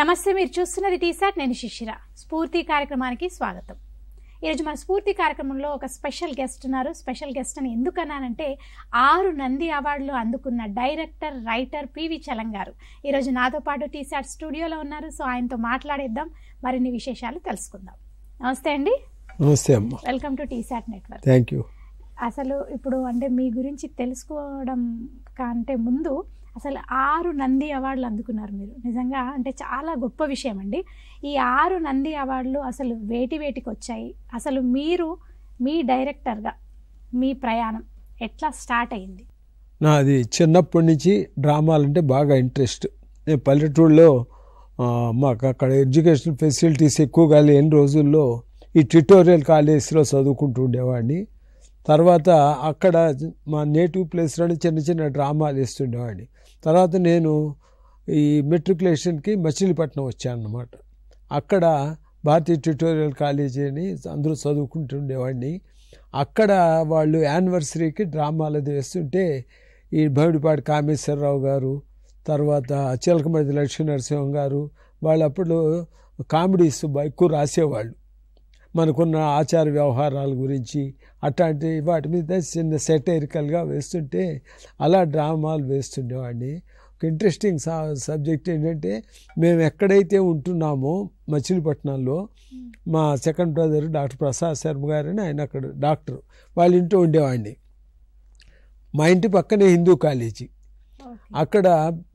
నమస్తే, మీరు చూస్తున్నది టీసాట్. నేను శిశిర. స్ఫూర్తి కార్యక్రమానికి స్వాగతం. ఈరోజు మన స్ఫూర్తి కార్యక్రమంలో ఒక స్పెషల్ గెస్ట్ ఉన్నారు. స్పెషల్ గెస్ట్ అని ఎందుకన్నానంటే 6 నంది అవార్డులు అందుకున్న డైరెక్టర్, రైటర్ పివి చలం గారు ఈరోజు నాతో పాటు టీసాట్ స్టూడియోలో ఉన్నారు. సో ఆయనతో మాట్లాడేద్దాం, మరిన్ని విశేషాలు తెలుసుకుందాం. నమస్తే అండి. నమస్తే అమ్మ. Welcome to T-SAT network. Thank you. అసలు ఇప్పుడు అంటే మీ గురించి తెలుసుకోవడం కంటే ముందు అసలు 6 నంది అవార్డులు అందుకున్నారు మీరు. నిజంగా అంటే చాలా గొప్ప విషయం అండి. ఈ 6 నంది అవార్డులు అసలు వేటికి వచ్చాయి? అసలు మీరు మీ డైరెక్టర్గా మీ ప్రయాణం ఎట్లా స్టార్ట్ అయింది? నాది చిన్నప్పటి నుంచి డ్రామాలంటే బాగా ఇంట్రెస్ట్. నేను పల్లెటూరులో మాకు అక్కడ ఎడ్యుకేషన్ ఫెసిలిటీస్ ఎక్కువగా లేని రోజుల్లో ఈ ట్యుటోరియల్ కాలేజ్లో చదువుకుంటూ ఉండేవాడిని. తర్వాత అక్కడ మా నేటివ్ ప్లేస్లోనే చిన్న చిన్న డ్రామాలు వేస్తుండేవాడిని. తర్వాత నేను ఈ మెట్రికులేషన్కి మచిలీపట్నం వచ్చాను అన్నమాట. అక్కడ భారతీయ ట్యుటోరియల్ కాలేజీ అని అందరూ చదువుకుంటుండేవాడిని. అక్కడ వాళ్ళు యానివర్సరీకి డ్రామాలు అది వేస్తుంటే ఈ భవిడిపాటి కామేశ్వరరావు గారు, తర్వాత చిలకమర్తి లక్ష్మీ నరసింహం గారు వాళ్ళు అప్పుడు కామెడీస్ ఎక్కువ రాసేవాళ్ళు. మనకున్న ఆచార వ్యవహారాల గురించి అట్లాంటి వాటి మీద చిన్న సెటైరికల్గా వేస్తుంటే అలా డ్రామాలు వేస్తుండేవాడిని. ఒక ఇంట్రెస్టింగ్ సబ్జెక్ట్ ఏంటంటే, మేము ఎక్కడైతే ఉంటున్నామో మచిలీపట్నంలో మా second brother doctor Prasad Sharma గారని ఆయన అక్కడ డాక్టర్, వాళ్ళ ఇంట్లో ఉండేవాడిని. మా ఇంటి పక్కనే హిందూ కాలేజీ. అక్కడ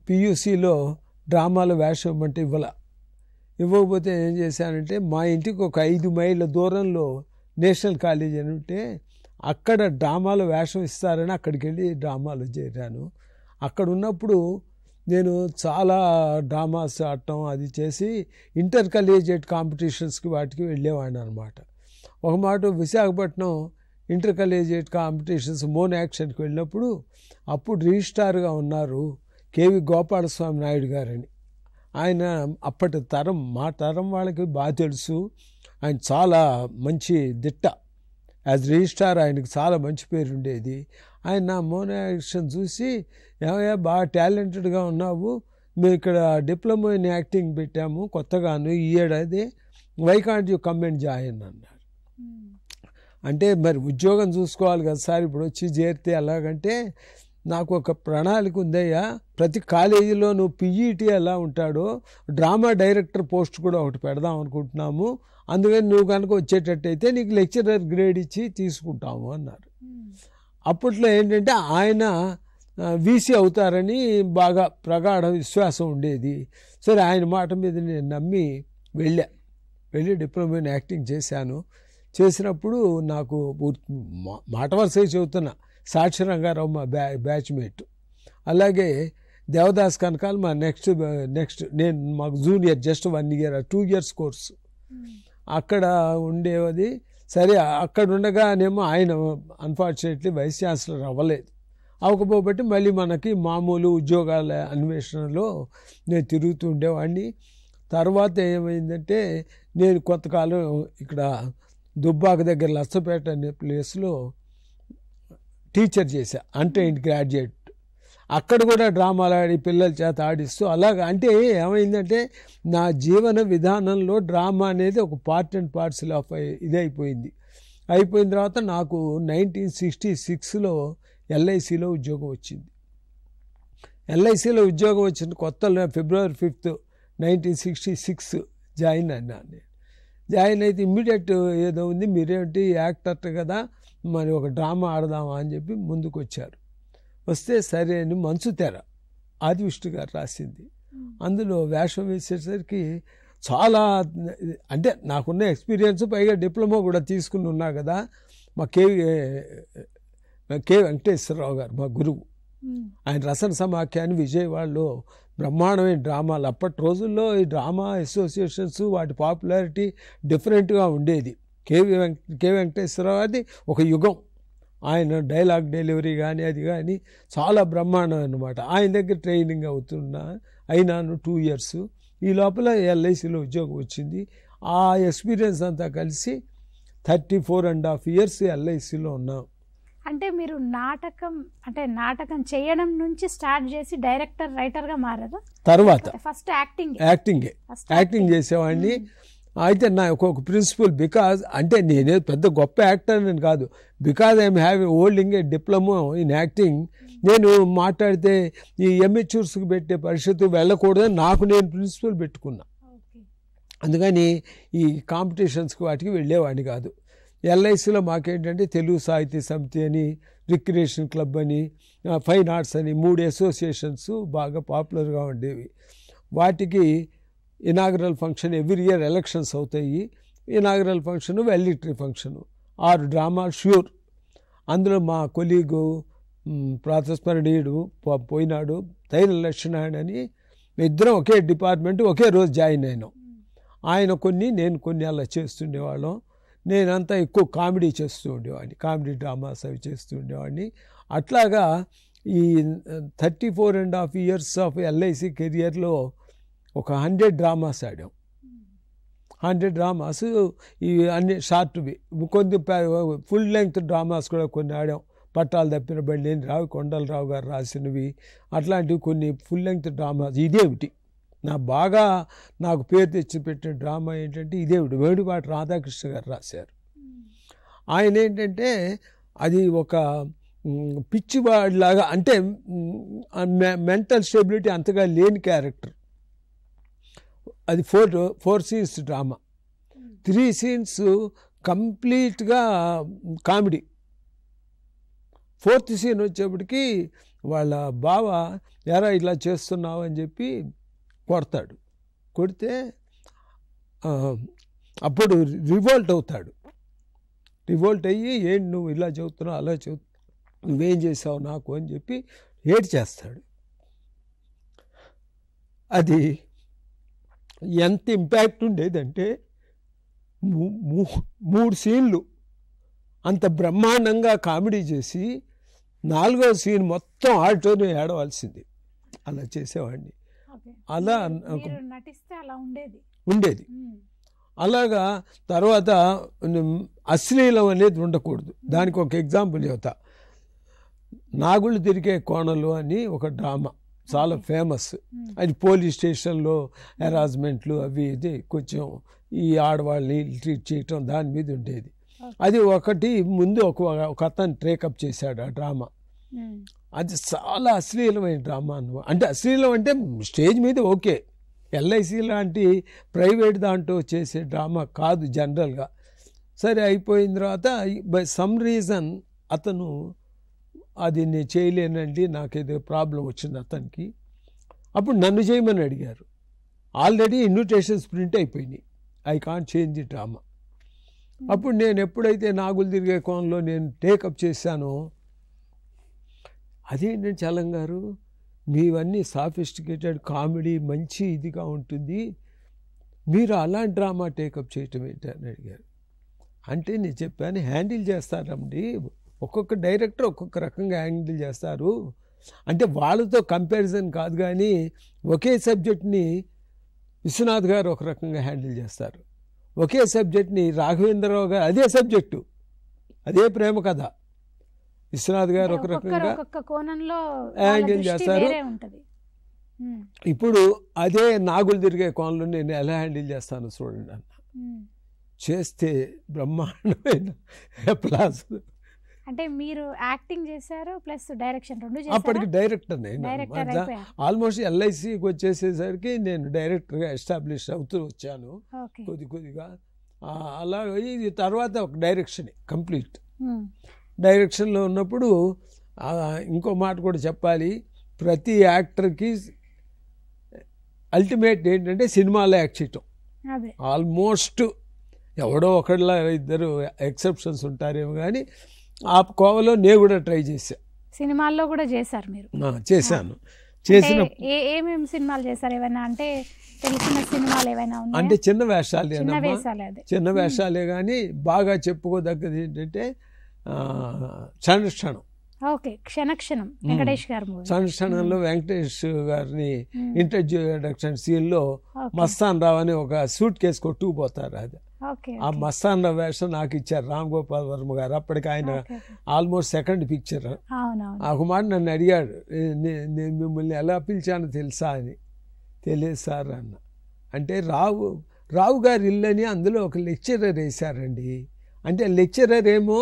పియూసీలో డ్రామాల వేషం అంటే ఇవ్వకపోతే ఏం చేశానంటే, మా ఇంటికి ఒక 5 మైళ్ళ దూరంలో నేషనల్ కాలేజ్ అని ఉంటే అక్కడ డ్రామాల వేషం ఇస్తారని అక్కడికి వెళ్ళి డ్రామాలు చేరాను. అక్కడ ఉన్నప్పుడు నేను చాలా డ్రామాస్ ఆడటం అది చేసి ఇంటర్ కలేజియేట్ కాంపిటీషన్స్కి వాటికి వెళ్ళేవాడిని అనమాట. ఒక మాట విశాఖపట్నం ఇంటర్ కలేజియేట్ కాంపిటీషన్స్ మోన్ యాక్షన్కి వెళ్ళినప్పుడు అప్పుడు రిజిస్ట్రార్గా ఉన్నారు కేవి గోపాలస్వామి నాయుడు గారని. ఆయన అప్పటి తరం, మా తరం వాళ్ళకి బాగా తెలుసు. ఆయన చాలా మంచి దిట్ట. యాజ్ రిజిస్ట్రార్ ఆయనకు చాలా మంచి పేరు ఉండేది. ఆయన నా మోనో యాక్షన్ చూసి, ఏమయ్యా బాగా టాలెంటెడ్గా ఉన్నావు, మేము ఇక్కడ డిప్లొమా ఇన్ యాక్టింగ్ పెట్టాము కొత్తగాను ఈ ఏడాది, why can't you come and join అన్నారు. అంటే మరి ఉద్యోగం చూసుకోవాలి కదా సార్, ఇప్పుడు వచ్చి చేరితే ఎలాగంటే, నాకు ఒక ప్రణాళిక ఉందయ్యా, ప్రతి కాలేజీలో నువ్వు పిఈటి ఎలా ఉంటాడో డ్రామా డైరెక్టర్ పోస్ట్ కూడా ఒకటి పెడదాం అనుకుంటున్నాము, అందుకని నువ్వు కనుక వచ్చేటట్టయితే నీకు లెక్చరర్ గ్రేడ్ ఇచ్చి తీసుకుంటాము అన్నారు. అప్పట్లో ఏంటంటే ఆయన వీసీ అవుతారని బాగా ప్రగాఢ విశ్వాసం ఉండేది. సరే ఆయన మాట మీద నేను నమ్మి వెళ్ళి డిప్లొమా ఇన్ యాక్టింగ్ చేశాను. చేసినప్పుడు నాకు మాట వరుసగా చెబుతున్నా, సాక్షి రంగారావు మా బ్యాచ్మేట్, అలాగే దేవదాస్ కనకాల్ మా నెక్స్ట్ నేను మాకు junior, just 1 year 2 years course అక్కడ ఉండేది. సరే అక్కడ ఉండగానేమో ఆయన అన్ఫార్చునేట్లీ వైస్ ఛాన్సలర్ అవ్వకపోబట్టి మళ్ళీ మనకి మామూలు ఉద్యోగాల అన్వేషణలో నేను తిరుగుతూ ఉండేవాడిని. తర్వాత ఏమైందంటే, నేను కొంతకాలం ఇక్కడ దుబ్బాక దగ్గర లచ్చపేట అనే ప్లేస్లో టీచర్ చేశా, అన్‌ట్రైన్డ్ గ్రాడ్యుయేట్. అక్కడ కూడా డ్రామాలు ఆడి పిల్లల చేత ఆడిస్తూ అలాగా. అంటే ఏమైందంటే, నా జీవన విధానంలో డ్రామా అనేది ఒక పార్ట్ అండ్ పార్సల్ ఆఫ్ అయిపోయింది. అయిపోయిన తర్వాత నాకు 1966లో ఎల్ఐసిలో ఉద్యోగం వచ్చింది. ఎల్ఐసిలో ఉద్యోగం వచ్చిన కొత్తలో February 5th 1966 జాయిన్ అయినాను. జాయిన్ అయితే ఇమ్మీడియట్ ఏదో ఉంది, మీరేంటి యాక్టర్ కదా, మరి ఒక డ్రామా ఆడదామా అని చెప్పి ముందుకు వచ్చారు. వస్తే సరే అని మంచు తెర ఆదివిష్ణు గారు రాసింది. అందులో వేషం వేసేసరికి చాలా, అంటే నాకున్న ఎక్స్పీరియన్స్, పైగా డిప్లొమా కూడా తీసుకుని ఉన్నా కదా. మా కే వెంకటేశ్వరరావు గారు మా గురువు, ఆయన రసన సమాఖ్యాన్ని విజయవాడలో బ్రహ్మాండమైన డ్రామాలు. అప్పటి రోజుల్లో ఈ డ్రామా అసోసియేషన్స్ వాటి పాపులారిటీ డిఫరెంట్గా ఉండేది. కే వెంకటేశ్వరరావు అది ఒక యుగం. ఆయన డైలాగ్ డెలివరీ కానీ అది కానీ చాలా బ్రహ్మాండం అన్నమాట. ఆయన దగ్గర ట్రైనింగ్ అయినాను 2 years. ఈ లోపల ఎల్ఐసిలో ఉద్యోగం వచ్చింది. ఆ ఎక్స్పీరియన్స్ అంతా కలిసి 34.5 years ఎల్ఐసిలో ఉన్నాం. అంటే మీరు నాటకం చేయడం నుంచి స్టార్ట్ చేసి డైరెక్టర్ రైటర్గా మారారు? తర్వాత ఫస్ట్ యాక్టింగ్ చేసేవాడిని. అయితే నా ఒక ప్రిన్సిపల్, బికాజ్ అంటే నేనే పెద్ద గొప్ప యాక్టర్ అని కాదు, because I'm having holding a diploma in acting. నేను మాట్లాడితే ఈ ఎమ్మెచ్యూర్స్కి పెట్టే పరిషత్తు వెళ్ళకూడదని నాకు నేను ప్రిన్సిపల్ పెట్టుకున్నా. అందుకని ఈ కాంపిటీషన్స్కి వాటికి వెళ్ళేవాడిని కాదు. ఎల్ఐసిలో మాకేంటంటే తెలుగు సాహితీ సమితి అని, రిక్రియేషన్ క్లబ్ అని, ఫైన్ ఆర్ట్స్ అని 3 అసోసియేషన్స్ బాగా పాపులర్గా ఉండేవి. వాటికి inaugural function every year elections అవుతాయి. ఇనాగరల్ ఫంక్షను, వాల్యూటరీ ఫంక్షను, 6 డ్రామాలు ష్యూర్. అందులో మా కొలీగు ప్రాతస్మరణీయుడు పోయినాడు తైల లక్ష్మీనారాయణ అని, ఇద్దరం ఒకే డిపార్ట్మెంట్ ఒకే రోజు జాయిన్ అయినాం. ఆయన కొన్ని, నేను కొన్ని అలా చేస్తుండేవాళ్ళం. నేనంతా ఎక్కువ కామెడీ చేస్తూ ఉండేవాడిని, కామెడీ డ్రామాస్ అవి చేస్తూ ఉండేవాడిని. అట్లాగా ఈ 34.5 years ఆఫ్ ఎల్ఐసి కెరియర్లో ఒక 100 డ్రామాస్ ఆడాం. 100 డ్రామాస్, ఇవి అన్ని షార్ట్వి, కొన్ని ఫుల్ లెంగ్త్ డ్రామాస్ కూడా కొన్ని ఆడాం. పట్టాలు తప్పిన బండి రావు కొండలరావు గారు రాసినవి, అట్లాంటివి కొన్ని ఫుల్ లెంగ్త్ డ్రామాస్. ఇదేమిటి నాకు పేరు తెచ్చిపెట్టిన డ్రామా ఏంటంటే ఇదేమిటి, వేడిపాటి రాధాకృష్ణ గారు రాశారు. ఆయన ఏంటంటే అది ఒక పిచ్చివాడిలాగా, అంటే మెంటల్ స్టెబిలిటీ అంతగా లేని క్యారెక్టర్. అది 4 scenes డ్రామా. 3 scenes కంప్లీట్గా కామెడీ. 4th scene వచ్చేప్పటికి వాళ్ళ బావ ఎరా ఇలా చేస్తున్నావు అని చెప్పి కొడతాడు. కొడితే అప్పుడు రివోల్ట్ అవుతాడు. రివోల్ట్ అయ్యి ఏంటి నువ్వు ఇలా చెబుతున్నావు, అలా నువ్వేం చేసావు నాకు అని చెప్పి ఏడ్ చేస్తాడు. అది ఎంత ఇంపాక్ట్ ఉండేదంటే 3 సీన్లు అంత బ్రహ్మాండంగా కామెడీ చేసి 4వ సీన్ మొత్తం ఆడితోనే ఏడవలసింది. అలా చేసేవాడిని. అలా ఉండేది. అలాగా తర్వాత అశ్లీలం అనేది ఉండకూడదు. దానికి ఒక ఎగ్జాంపుల్ చెబుతా. నాగుళ్ళు తిరిగే కోణలు అని ఒక డ్రామా, చాలా ఫేమస్. అది పోలీస్ స్టేషన్లో హెరాస్మెంట్లు అవి ఇది కొంచెం ఈ ఆడవాళ్ళని ట్రీట్ చేయటం దాని మీద ఉండేది. అది ఒకటి ముందు ఒక అతను ట్రేకప్ చేశాడు ఆ డ్రామా. అది చాలా అశ్లీలమైన డ్రామా అన్నమాట. అంటే అశ్లీలం అంటే స్టేజ్ మీద ఓకే, ఎల్ఐసి లాంటి ప్రైవేట్ దాంట్లో చేసే డ్రామా కాదు జనరల్గా. సరే అయిపోయిన తర్వాత బై సమ్ రీజన్ అతను అది నేను చేయలేనండి, నాకేదో ప్రాబ్లం వచ్చింది అతనికి. అప్పుడు నన్ను చేయమని అడిగారు. ఆల్రెడీ ఇన్విటేషన్స్ ప్రింట్ అయిపోయినాయి, I can't change the drama. అప్పుడు నేను ఎప్పుడైతే నాగులు తిరిగే కోణంలో నేను టేకప్ చేశానో, అదేంటంటే చలం గారు మీవన్నీ సాఫిస్టికేటెడ్ కామెడీ మంచి ఇదిగా ఉంటుంది, మీరు అలాంటి డ్రామా టేకప్ చేయటం ఏంటని అడిగారు. అంటే నేను చెప్పాను, హ్యాండిల్ చేస్తారండి, ఒక్కొక్క డైరెక్టర్ ఒక్కొక్క రకంగా హ్యాండిల్ చేస్తారు. అంటే వాళ్ళతో కంపారిజన్ కాదు, కానీ ఒకే సబ్జెక్ట్ని విశ్వనాథ్ గారు ఒక రకంగా హ్యాండిల్ చేస్తారు, ఒకే సబ్జెక్ట్ని రాఘవేంద్రరావు గారు అదే సబ్జెక్టు, అదే ప్రేమ కథ, విశ్వనాథ్ గారు ఒక రకంగా హ్యాండిల్ చేస్తారు. ఇప్పుడు అదే నాగులు తిరిగే కోణంలో నేను ఎలా హ్యాండిల్ చేస్తాను చూడండి అన్న. చేస్తే బ్రహ్మాండమైన ప్లాస్. అంటే మీరు యాక్టింగ్ చేశారు ప్లస్ డైరెక్షన్ రెండు చేశారు. అప్పటికి డైరెక్టర్ ఆల్మోస్ట్ ఎల్ఐసికి వచ్చేసేసరికి నేను డైరెక్టర్గా ఎస్టాబ్లిష్ అవుతూ వచ్చాను కొద్దిగా. అలా ఇది తర్వాత ఒక డైరెక్షన్ కంప్లీట్. డైరెక్షన్లో ఉన్నప్పుడు ఇంకో మాట కూడా చెప్పాలి, ప్రతి యాక్టర్కి అల్టిమేట్ ఏంటంటే సినిమాలో యాక్ట్ చేయటం. ఆల్మోస్ట్ ఎవడో ఒకళ్ళ ఇద్దరు ఎక్సెప్షన్స్ ఉంటారేమో, కానీ ఆ కోవలో నేను కూడా ట్రై చేశాను. సినిమాల్లో కూడా చేశారు మీరు? చేశాను. ఏమేమి సినిమాలు చేశారు? ఏమైనా అంటే తెలిసిన సినిమాలు ఏమైనా ఉన్నాయా? అంటే చిన్న వేషాలే కానీ బాగా చెప్పుకోదగ్గది ఏంటంటే క్షణక్షణం. ఓకే, క్షణక్షణం వెంకటేష్ గారు. క్షణక్షణంలో వెంకటేష్ గారిని ఇంట్రడ్యూషన్ సీన్లో మస్తాన్ రావు అని ఒక సూట్ కేసు కొట్టుకుపోతారు. అది ఓకే ఆ మస్తాన్ల వేషం నాకు ఇచ్చారు రామ్ గోపాల్ వర్మ గారు. అప్పటికి ఆయన ఆల్మోస్ట్ సెకండ్ పిక్చర్. అవునవును. ఒక మాట నన్ను అడిగాడు, నేను మిమ్మల్ని ఎలా పిలిచానో తెలుసా అని. తెలియదు సార్ అన్న. అంటే రావు గారి ఇల్లు అని అందులో ఒక లెక్చరర్ వేశారండి. అంటే లెక్చరర్ ఏమో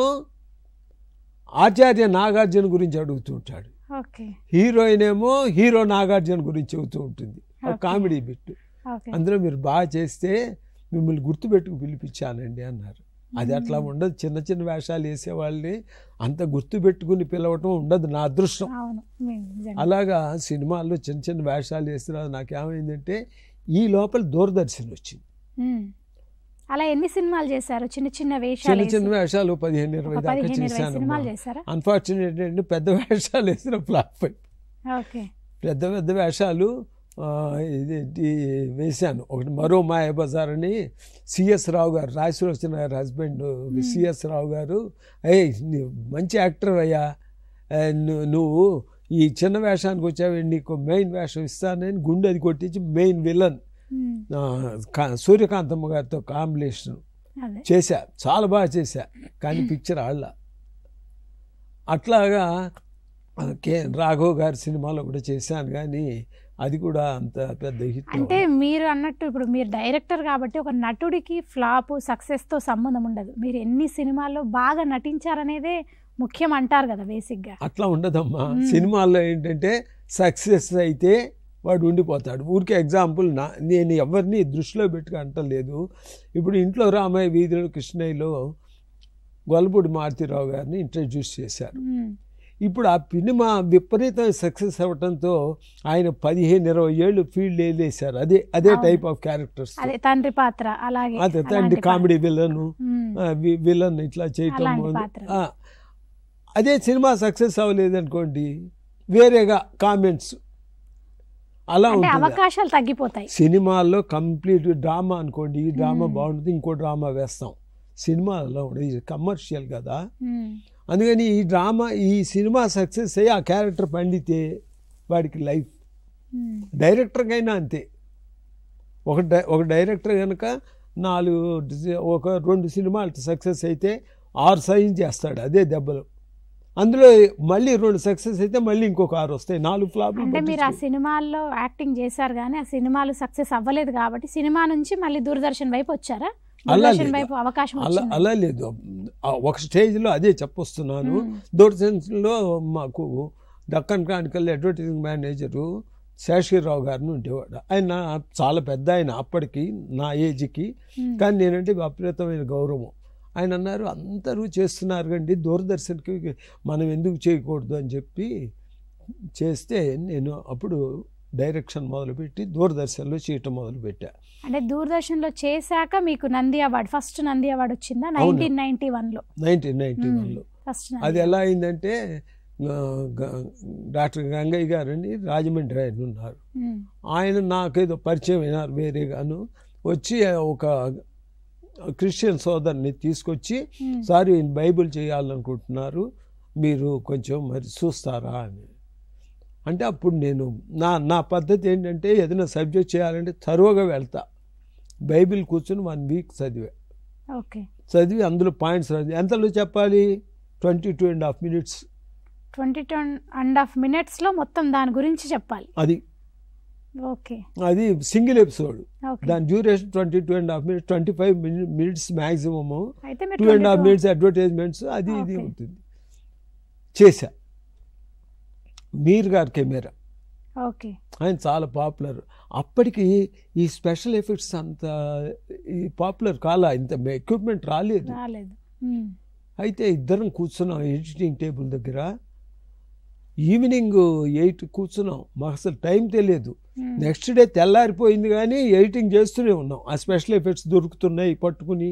ఆచార్య నాగార్జున గురించి అడుగుతూ ఉంటాడు, హీరోయిన్ ఏమో హీరో నాగార్జున గురించి చెబుతూ ఉంటుంది. ఒక కామెడీ బిట్. అందులో మీరు బాగా చేస్తే మిమ్మల్ని గుర్తుపెట్టుకు పిలిపించానండి అన్నారు. అది అట్లా ఉండదు. చిన్న చిన్న వేషాలు వేసేవాళ్ళని అంత గుర్తుపెట్టుకుని పిలవటం ఉండదు, నా అదృష్టం. అలాగా సినిమాల్లో చిన్న చిన్న వేషాలు వేసిన నాకేమైందంటే ఈ లోపల దూరదర్శన్ వచ్చింది. అలా ఎన్ని సినిమాలు చేశారు? చిన్న చిన్న వేషాలు, చిన్న చిన్న వేషాలు 15-20 దాకా చేశాను. అన్ఫార్చునేట్ అంటే పెద్ద వేషాలు వేసిన ఫ్లాప్ అయిపోయి పెద్ద పెద్ద వేషాలు వేశాను. ఒకటి మరో మాయాబజార్ అని సిఎస్ రావు గారు, రాజసులోచన గారు హస్బెండ్ సిఎస్ రావు గారు, మంచి యాక్టర్ అయ్యా, నువ్వు ఈ చిన్న వేషానికి వచ్చావు, నీకు మెయిన్ వేషం ఇస్తానని గుండె అది కొట్టించి మెయిన్ విలన్ సూర్యకాంతమ్మ గారితో కాంబినేషన్ చేశా. చాలా బాగా చేశా, కానీ పిక్చర్ ఆళ్ళ. అట్లాగా రాఘవ్ గారి సినిమాలో కూడా చేశాను, కానీ అది కూడా అంత పెద్ద హిట్. అంటే మీరు అన్నట్టు ఇప్పుడు మీరు డైరెక్టర్ కాబట్టి ఒక నటుడికి ఫ్లాప్ సక్సెస్తో సంబంధం ఉండదు. మీరు ఎన్ని సినిమాల్లో బాగా నటించారనేదే ముఖ్యం అంటారు కదా బేసిక్గా. అట్లా ఉండదమ్మా. సినిమాల్లో ఏంటంటే సక్సెస్ అయితే వాడు ఉండిపోతాడు. ఊరికే ఎగ్జాంపుల్ నేను ఎవరిని దృష్టిలో పెట్టుకు అంటలేదు. ఇప్పుడు ఇంట్లో రామయ్య వీధిలో కృష్ణయ్యలో గొల్లపూడి మారుతిరావు గారిని ఇంట్రడ్యూస్ చేశారు. ఇప్పుడు ఆ సినిమా విపరీతం సక్సెస్ అవ్వడంతో ఆయన 15-20 ఏళ్ళు ఫీల్డ్ వేసారు. అదే టైప్ ఆఫ్ క్యారెక్టర్స్, తండ్రి పాత్ర, అలాగే అదే తండ్రి కామెడీ విలన్ ఇట్లా చేయటం. అదే సినిమా సక్సెస్ అవ్వలేదనుకోండి, వేరేగా కామెంట్స్ అలా అవకాశాలు తగ్గిపోతాయి. సినిమాల్లో కంప్లీట్ డ్రామా అనుకోండి, ఈ డ్రామా బాగుంటుంది, ఇంకో డ్రామా వేస్తాం. సినిమాలో ఉండదు, కమర్షియల్ కదా. అందుకని ఈ సినిమా సక్సెస్ అయ్యి ఆ క్యారెక్టర్ పండితే వాడికి లైఫ్. డైరెక్టర్కైనా అంతే. ఒక డైరెక్టర్ కనుక 2 సినిమాలు సక్సెస్ అయితే 6 సైన్ చేస్తాడు, అదే దెబ్బలు. అందులో మళ్ళీ 2 సక్సెస్ అయితే మళ్ళీ ఇంకొక 6 వస్తాయి, 4 ఫ్లాప్. అంటే మీరు ఆ సినిమాల్లో యాక్టింగ్ చేశారు కానీ ఆ సినిమాలు సక్సెస్ అవ్వలేదు కాబట్టి సినిమా నుంచి మళ్ళీ దూరదర్శన్ వైపు వచ్చారా? అలా లేదు. ఒక స్టేజ్లో అదే చెప్పొస్తున్నాను. దూరదర్శన్లో మాకు Deccan Chronicle advertising manager Seshagirirao గారిని ఉండేవాడు. ఆయన చాలా పెద్ద ఆయన అప్పటికి, నా ఏజ్కి. కానీ నేనంటే విపరీతమైన గౌరవం. ఆయన అన్నారు, అందరూ చేస్తున్నారు కండి దూరదర్శన్కి మనం ఎందుకు చేయకూడదు అని చెప్పి చేస్తే నేను అప్పుడు డైరెక్షన్ మొదలుపెట్టి దూరదర్శన్లో చేయటం మొదలుపెట్టా. అంటే దూరదర్శన్లో చేశాక మీకు Nandi award, first Nandi award వచ్చిందా? 1991లో. అది ఎలా అయిందంటే డాక్టర్ గంగయ్య గారు అని రాజమండ్రి ఆయన ఉన్నారు. ఆయన నాకేదో పరిచయం అయినారు వేరేగాను. వచ్చి ఒక క్రిస్టియన్ సోదరుని తీసుకొచ్చి, సార్ ఈయన బైబిల్ చేయాలనుకుంటున్నారు, మీరు కొంచెం మరి చూస్తారా అని అంటే, అప్పుడు నేను నా పద్ధతి ఏంటంటే ఏదైనా సబ్జెక్ట్ చేయాలంటే తరువుగా వెళ్తా. బైబిల్ కూర్చొని 1 వీక్ చదివి అందులో పాయింట్స్ ఎంతలో చెప్పాలి, 22.5 minutes. 22.5 minutesలో మొత్తం దాని గురించి చెప్పాలి. అది సింగిల్ ఎపిసోడ్. దాని duration 22.5 minutes, 25 minutes maximum, 2.5 minutes advertisements, అది ఇది ఉంటుంది. చేశా. మీర్ గారి కెమెరా, ఆయన చాలా పాపులర్. అప్పటికి ఈ స్పెషల్ ఎఫెక్ట్స్ అంత పాపులర్ కాలా, ఇంత ఎక్విప్మెంట్ రాలేదు. అయితే ఇద్దరం కూర్చున్నాం ఎడిటింగ్ టేబుల్ దగ్గర. ఈవినింగ్ 8 కూర్చున్నాం, మాకు అసలు టైం తెలియదు. నెక్స్ట్ డే తెల్లారిపోయింది, కానీ ఎడిటింగ్ చేస్తూనే ఉన్నాం. ఆ స్పెషల్ ఎఫెక్ట్స్ దొరుకుతున్నాయి పట్టుకుని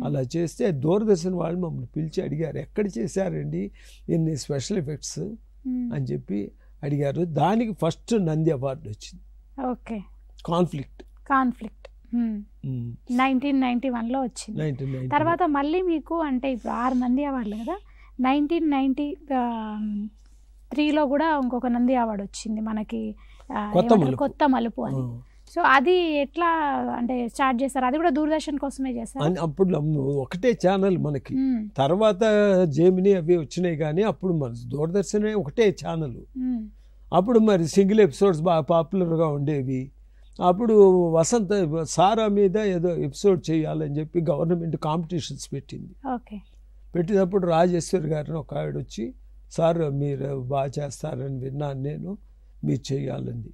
అలా చేస్తే దూరదర్శన్ వాళ్ళు మమ్మల్ని పిలిచి అడిగారు, ఎక్కడ చేశారండి ఇన్ని స్పెషల్ ఎఫెక్ట్స్ అని చెప్పి అడిగారు. దానికి ఫస్ట్ నంది అవార్డు వచ్చింది. కాన్ఫ్లిక్ట్ 1991లో వచ్చింది. తర్వాత మళ్ళీ మీకు అంటే ఇప్పుడు 6 నంది అవార్డులు కదా. 1993లో కూడా ఇంకొక నంది అవార్డు వచ్చింది మనకి, కొత్త మలుపు అని. సో అది ఎట్లా అంటే స్టార్ట్ చేస్తారు? అది కూడా దూరదర్శన్ కోసమే చేస్తారు. అప్పుడు ఒకటే ఛానల్ మనకి, తర్వాత జెమిని అవి వచ్చినాయి కానీ అప్పుడు మన దూరదర్శన్ ఒకటే ఛానల్. అప్పుడు మరి సింగిల్ ఎపిసోడ్స్ బాగా పాపులర్గా ఉండేవి. అప్పుడు వసంత సారా మీద ఏదో ఎపిసోడ్ చేయాలని చెప్పి గవర్నమెంట్ కాంపిటీషన్స్ పెట్టింది. పెట్టినప్పుడు రాజేశ్వరి గారిని ఒక ఆవిడ వచ్చి, సార్ మీరు బాగా చేస్తారని విన్నాను నేను, మీరు చేయాలండి.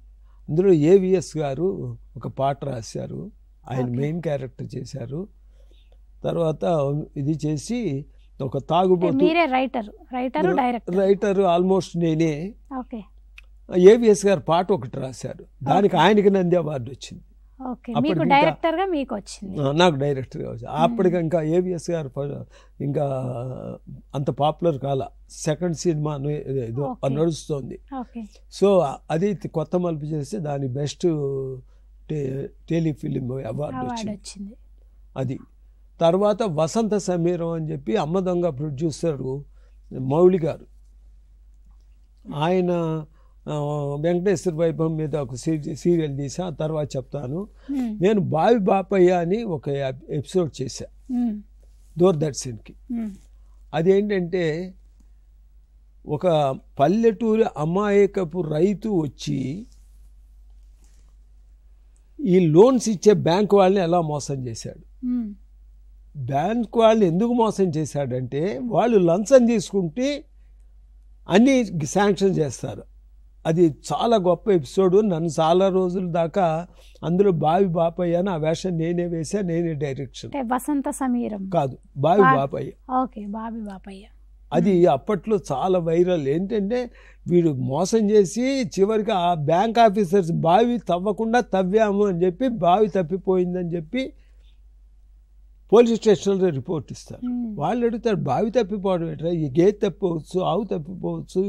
అందులో ఏవిఎస్ గారు ఒక పాట రాశారు, ఆయన మెయిన్ క్యారెక్టర్ చేశారు. తర్వాత ఇది చేసి ఒక తాగుబోతు రైటర్ ఆల్మోస్ట్ నేనే. ఏవిఎస్ గారు పాట ఒకటి రాశారు, దానికి ఆయనకి నంది అవార్డు వచ్చింది. నాకు డైరెక్టర్గా వచ్చింది. అప్పటికి ఇంకా ఏవిఎస్ గారు ఇంకా అంత పాపులర్ కాల, సెకండ్ సినిమా ఏదో నడుస్తోంది. సో అది కొత్త మలుపు చేసి దాని బెస్ట్ టెలిఫిలిం అవార్డు వచ్చింది. అది తర్వాత వసంత సమీరం అని చెప్పి అమ్మ దొంగ ప్రొడ్యూసరు మౌళి గారు, ఆయన వెంకటేశ్వర వైభవం మీద ఒక సీరియల్ తీసా, తర్వాత చెప్తాను. నేను బావి బాపయ్య అని ఒక ఎపిసోడ్ చేశా దూరదర్శన్కి. అదేంటంటే ఒక పల్లెటూరి అమాయకపు రైతు వచ్చి ఈ లోన్స్ ఇచ్చే బ్యాంక్ వాళ్ళని ఎలా మోసం చేశాడు. బ్యాంక్ వాళ్ళని ఎందుకు మోసం చేశాడంటే వాళ్ళు లంచం తీసుకుంటే అన్నీ శాంక్షన్ చేస్తారు. అది చాలా గొప్ప ఎపిసోడ్. నన్ను చాలా రోజుల దాకా అందులో బావి బాపయ్య అని ఆ వేషం నేనే వేసా, నేనే డైరెక్షన్. వసంత సమీరం కాదు, బావి బాపయ్య. అది అప్పట్లో చాలా వైరల్. ఏంటంటే వీడు మోసం చేసి చివరికి ఆ బ్యాంక్ ఆఫీసర్స్ బావి తవ్వకుండా తవ్వాము అని చెప్పి బావి తప్పిపోయిందని చెప్పి పోలీస్ స్టేషన్లో రిపోర్ట్ ఇస్తారు. వాళ్ళు అడుగుతారు, బావి తప్పిపోవడం ఏంట్రా, ఈ గేదె తప్పిపోవచ్చు, ఆవు తప్పిపోవచ్చు,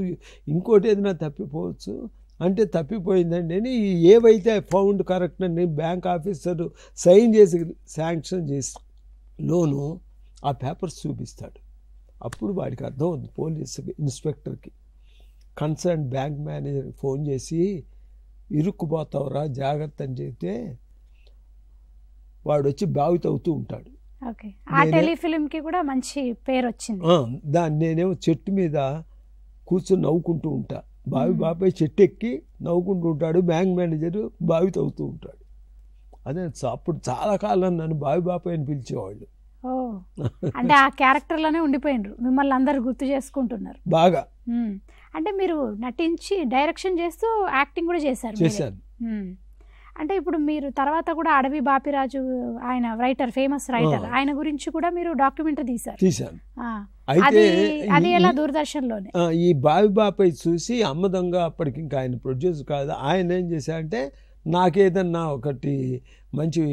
ఇంకోటి ఏదైనా తప్పిపోవచ్చు అంటే తప్పిపోయిందండి అని ఏవైతే ఫౌండ్ కరెక్ట్ అని బ్యాంక్ ఆఫీసర్ సైన్ చేసి శాంక్షన్ చేసి లోను ఆ పేపర్స్ చూపిస్తాడు. అప్పుడు వాడికి అర్థం అవుతుంది పోలీస్ ఇన్స్పెక్టర్కి. కన్సర్న్ బ్యాంక్ మేనేజర్కి ఫోన్ చేసి ఇరుక్కుపోతావురా జాగ్రత్త అని చెప్తే వాడు వచ్చి బావి తవ్వుతూ ఉంటాడు. టెలిఫిలింకి కూడా మంచి పేరు వచ్చింది. దాన్ని నేనేమో చెట్టు మీద కూర్చొని నవ్వుకుంటూ ఉంటా, బావి బాపై చెట్టు ఎక్కి నవ్వుకుంటూ ఉంటాడు, బ్యాంక్ మేనేజర్ బావి తవ్వుతూ ఉంటాడు. అదే అప్పుడు చాలా కాలం నన్ను బావి బాపై అని పిలిచేవాళ్ళు. అంటే ఆ క్యారెక్టర్లోనే ఉండిపోయినారు, మిమ్మల్ని అందరు గుర్తు చేసుకుంటున్నారు బాగా. అంటే మీరు నటించి డైరెక్షన్ చేస్తూ యాక్టింగ్ కూడా చేశాను. అంటే ఇప్పుడు మీరు తర్వాత కూడా అడవి బాపిరాజు, ఆయన రైటర్, ఫేమస్ రైటర్, ఆయన గురించి కూడా మీరు డాక్యుమెంటరీ తీశాను. అది ఎలా దూరదర్శన్లోనే. ఈ బావి బాపై చూసి అమ్మ దొంగ అప్పటికి ఇంకా ఆయన ప్రొడ్యూసర్ కాదు, ఆయన ఏం చేశారంటే నాకేదన్నా ఒకటి మంచి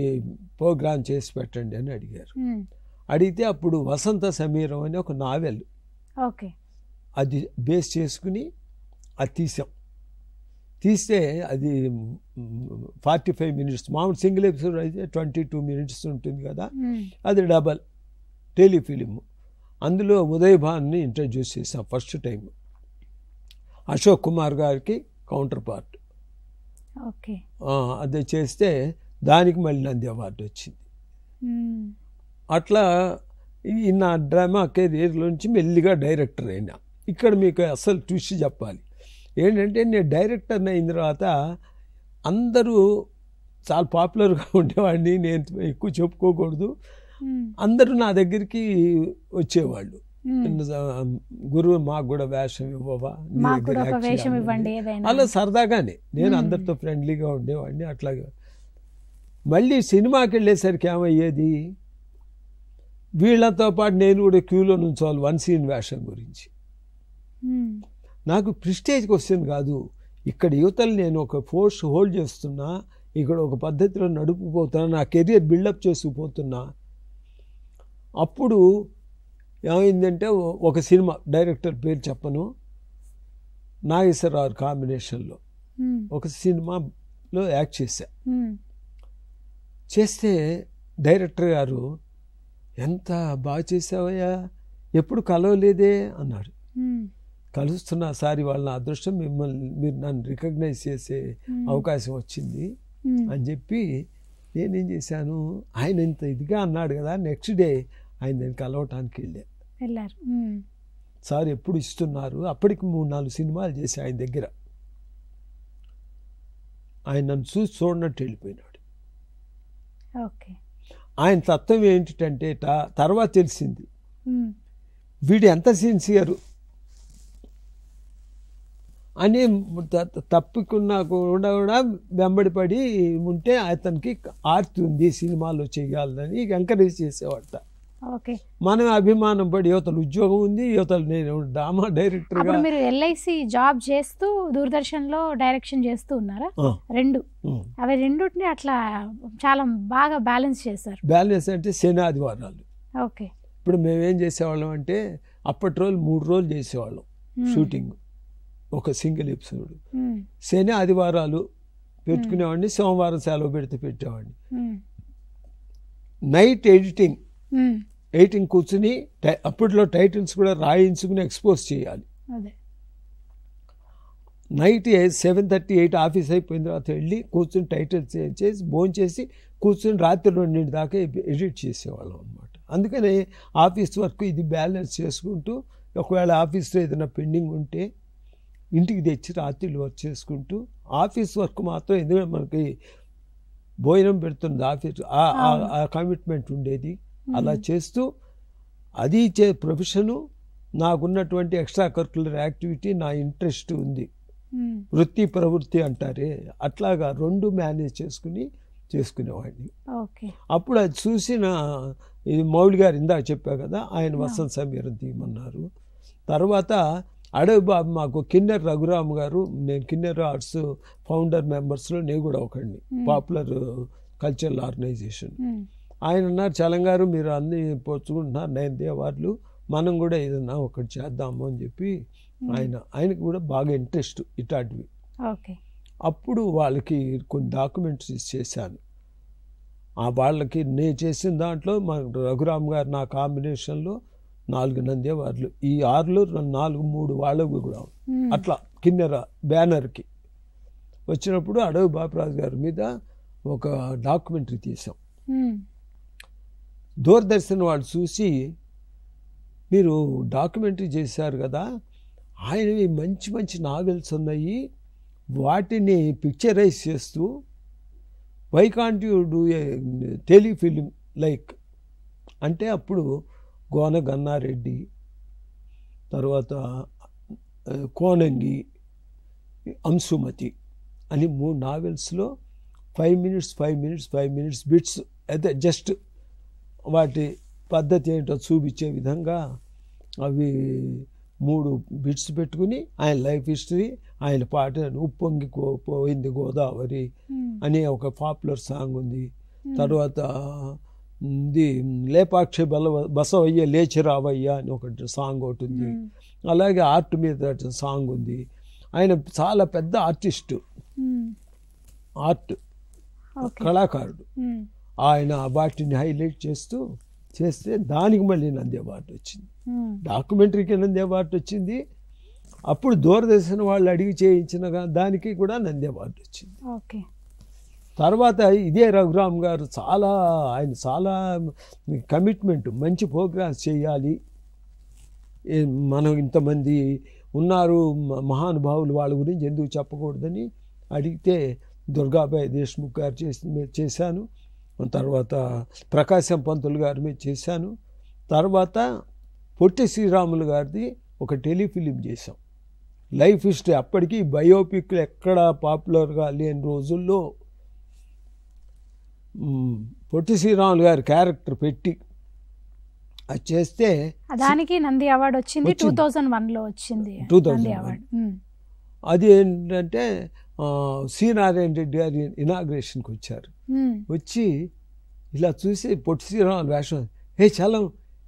ప్రోగ్రామ్ చేసి పెట్టండి అని అడిగారు. అడిగితే అప్పుడు వసంత సమీరం అని ఒక నావెల్ అది బేస్ చేసుకుని అది తీస్తే అది 45 minutes, మామూలు సింగిల్ ఎపిసోడ్ అయితే 22 minutes ఉంటుంది కదా, అది డబల్ టెలిఫిలిం. అందులో ఉదయ్ భాన్ని ఇంట్రడ్యూస్ చేసాం ఫస్ట్ టైం, అశోక్ కుమార్ గారికి కౌంటర్ పార్ట్. అది చేస్తే దానికి మళ్ళీ నంది అవార్డు వచ్చింది. అట్లా ఈ నా డ్రామా కెరీర్లోంచి మెల్లిగా డైరెక్టర్ అయినా. ఇక్కడ మీకు అసలు ట్విస్ట్ చెప్పాలి ఏంటంటే, నేను డైరెక్టర్ అయిన తర్వాత అందరూ చాలా పాపులర్గా ఉండేవాడిని, నేను ఎక్కువ చెప్పుకోకూడదు. అందరూ నా దగ్గరికి వచ్చేవాళ్ళు, గురువు మాకు కూడా వేషం ఇవ్వవా, అలా సరదాగానే నేను అందరితో ఫ్రెండ్లీగా ఉండేవాడిని. అట్లాగా మళ్ళీ సినిమాకి వెళ్ళేసరికి ఏమయ్యేది, వీళ్ళతో పాటు నేను కూడా క్యూలో నుంచోవాలి వన్ సీన్ వేషం గురించి. నాకు ప్రిస్టేజ్ క్వశ్చన్ కాదు, ఇక్కడ యువతలు నేను ఒక ఫోర్స్ హోల్డ్ చేస్తున్నా, ఇక్కడ ఒక పద్ధతిలో నడుపుపోతున్నా, నా కెరియర్ బిల్డప్ చేసుకుపోతున్నా. అప్పుడు ఏమైందంటే ఒక సినిమా, డైరెక్టర్ పేరు చెప్పను, నాగేశ్వరరావు కాంబినేషన్లో ఒక సినిమాలో యాక్ట్ చేస్తే డైరెక్టర్ గారు ఎంత బాగా చేసావయ్యా, ఎప్పుడు కలవలేదే అన్నాడు. కలుస్తున్నా సారి వాళ్ళ అదృష్టం, మిమ్మల్ని మీరు నన్ను రికగ్నైజ్ చేసే అవకాశం వచ్చింది అని చెప్పి నేనేం చేశాను, ఆయన ఇంత ఇదిగా అన్నాడు కదా, నెక్స్ట్ డే ఆయన నేను కలవటానికి వెళ్ళారు. సార్ ఎప్పుడు ఇస్తున్నారు, అప్పటికి 3-4 సినిమాలు చేసి ఆయన దగ్గర. ఆయన నన్ను చూసి చూడనట్టు వెళ్ళిపోయినాడు. ఓకే. ఆయన తత్వం ఏంటంటే తర్వాత తెలిసింది, వీడు ఎంత సిన్సియరు అని తప్పుకున్నా కూడా వెంబడిపడి ఉంటే అతనికి ఆర్తి ఉంది సినిమాలో చేయాలని ఎంకరేజ్ చేసేవాట. ఓకే. మనం అభిమానం పడి యువతలు ఉద్యోగం ఉంది, యువతలు నేను డ్రామా డైరెక్టర్గా. మీరు ఎల్ఐసి జాబ్ చేస్తూ దూరదర్శన్లో డైరెక్షన్ చేస్తూ ఉన్నారా? రెండు, అవి రెండుని అట్లా చాలా బాగా బ్యాలెన్స్ చేశారు. బ్యాలెన్స్ అంటే శని ఆదివారాలు. ఓకే. ఇప్పుడు మేమేం చేసేవాళ్ళం అంటే అప్పటి రోజులు 3 రోజులు చేసేవాళ్ళం షూటింగ్, ఒక సింగిల్ ఎపిసోడ్. శని ఆదివారాలు పెట్టుకునేవాడిని, సోమవారం సెలవు పెడితే పెట్టేవాడిని. నైట్ ఎడిటింగ్ కూర్చుని అప్పట్లో టైటిల్స్ కూడా రాయించుకుని ఎక్స్పోజ్ చేయాలి. నైట్ 7:30, 8 ఆఫీస్ అయిపోయిన తర్వాత వెళ్ళి కూర్చుని టైటిల్స్ చేసి భోజనం చేసి కూర్చుని రాత్రి 2 దాకా ఎడిట్ చేసేవాళ్ళం అనమాట. అందుకని ఆఫీస్ వర్క్ ఇది బ్యాలెన్స్ చేసుకుంటూ, ఒకవేళ ఆఫీస్లో ఏదైనా పెండింగ్ ఉంటే ఇంటికి తెచ్చి రాత్రిళ్ళు వర్క్ చేసుకుంటూ, ఆఫీస్ వర్క్ మాత్రం ఎందుకంటే మనకి భోజనం పెడుతుంది ఆఫీస్, ఆ కమిట్మెంట్ ఉండేది. అలా చేస్తూ అది ప్రొఫెషను, నాకున్నటువంటి ఎక్స్ట్రా కరిక్యులర్ యాక్టివిటీ, నా ఇంట్రెస్ట్ ఉంది, వృత్తి ప్రవృత్తి అంటారే, అట్లాగా 2 మేనేజ్ చేసుకునేవాడిని. అప్పుడు అది చూసిన ఇది మౌలి గారు ఇందాక చెప్పా కదా, ఆయన వసంత సమీరం తీయమన్నారు. తర్వాత అడవి బాబు మాకు కిన్నెర రఘురామ్ గారు, నేను కిన్నెర ఆర్ట్స్ ఫౌండర్ మెంబర్స్లో నేను కూడా ఒకడిని, పాపులర్ కల్చరల్ ఆర్గనైజేషన్. ఆయన అన్నారు, చలంగారు మీరు అన్ని పోర్చుకుంటున్నారు 9 అవార్డులు, మనం కూడా ఏదన్నా ఒకటి చేద్దాము అని చెప్పి ఆయనకు కూడా బాగా ఇంట్రెస్ట్ ఇట్లాంటివి. అప్పుడు వాళ్ళకి కొన్ని డాక్యుమెంట్స్ చేశాను. ఆ వాళ్ళకి నేను చేసిన దాంట్లో మా రఘురామ్ గారు నా కాంబినేషన్లో 4 నంది అవార్డులు, ఈ 6లో 4-3 వాళ్ళకు కూడా అట్లా కిన్నెర బ్యానర్కి వచ్చినప్పుడు అడవి బాపిరాజు గారి మీద ఒక డాక్యుమెంటరీ తీసాం. దూరదర్శన్ వాళ్ళు చూసి, మీరు డాక్యుమెంటరీ చేశారు కదా, ఆయనవి మంచి మంచి నావెల్స్ ఉన్నాయి, వాటిని పిక్చరైజ్ చేస్తూ why can't you do a telefilm like అంటే, అప్పుడు గోన గన్నారెడ్డి, తర్వాత కోనంగి, అంశుమతి అని 3 నావెల్స్లో 5 minutes బిట్స్ అయితే జస్ట్ వాటి పద్ధతి ఏంటో చూపించే విధంగా అవి 3 బిట్స్ పెట్టుకుని, ఆయన లైఫ్ హిస్టరీ, ఆయన పాట ఉప్పొంగి పోయింది గోదావరి అనే ఒక పాపులర్ సాంగ్ ఉంది. తర్వాత ఇది లేపాక్షి బసవయ్య లేచి రావయ్య అని ఒకటి సాంగ్ ఒకటి ఉంది. అలాగే ఆర్ట్ మీద సాంగ్ ఉంది. ఆయన చాలా పెద్ద ఆర్టిస్టు, ఆర్ట్ కళాకారుడు. ఆయన వాటిని హైలైట్ చేస్తే దానికి మళ్ళీ నంది అవార్డు వచ్చింది, డాక్యుమెంటరీకి నంది అవార్డు వచ్చింది. అప్పుడు దూరదర్శన్ వాళ్ళు అడిగి చేయించిన దానికి కూడా నంది అవార్డు వచ్చింది. తర్వాత ఇదే రఘురామ్ గారు ఆయన చాలా కమిట్మెంట్, మంచి ప్రోగ్రామ్స్ చేయాలి, మనం ఇంతమంది ఉన్నారు మహానుభావులు, వాళ్ళ గురించి ఎందుకు చెప్పకూడదని అడిగితే దుర్గాబాయి దేశ్ముఖ్ గారు చేశాను. తర్వాత ప్రకాశం పంతులు గారి మీద చేశాను. తర్వాత పొట్టి శ్రీరాములు గారిది ఒక టెలిఫిలిం చేశాం, లైఫ్ హిస్టరీ. అప్పటికి బయోపిక్లు ఎక్కడ పాపులర్గా లేని రోజుల్లో పొట్టి శ్రీరాములు గారి క్యారెక్టర్ పెట్టి అది చేస్తే దానికి నంది అవార్డు వచ్చింది. 2001లో వచ్చింది 2001. అది ఏంటంటే సి నారాయణ రెడ్డి గారి ఇనాగ్రేషన్కి వచ్చారు. వచ్చి ఇలా చూసి పొట్టి శ్రీరాములు వేషం, చలం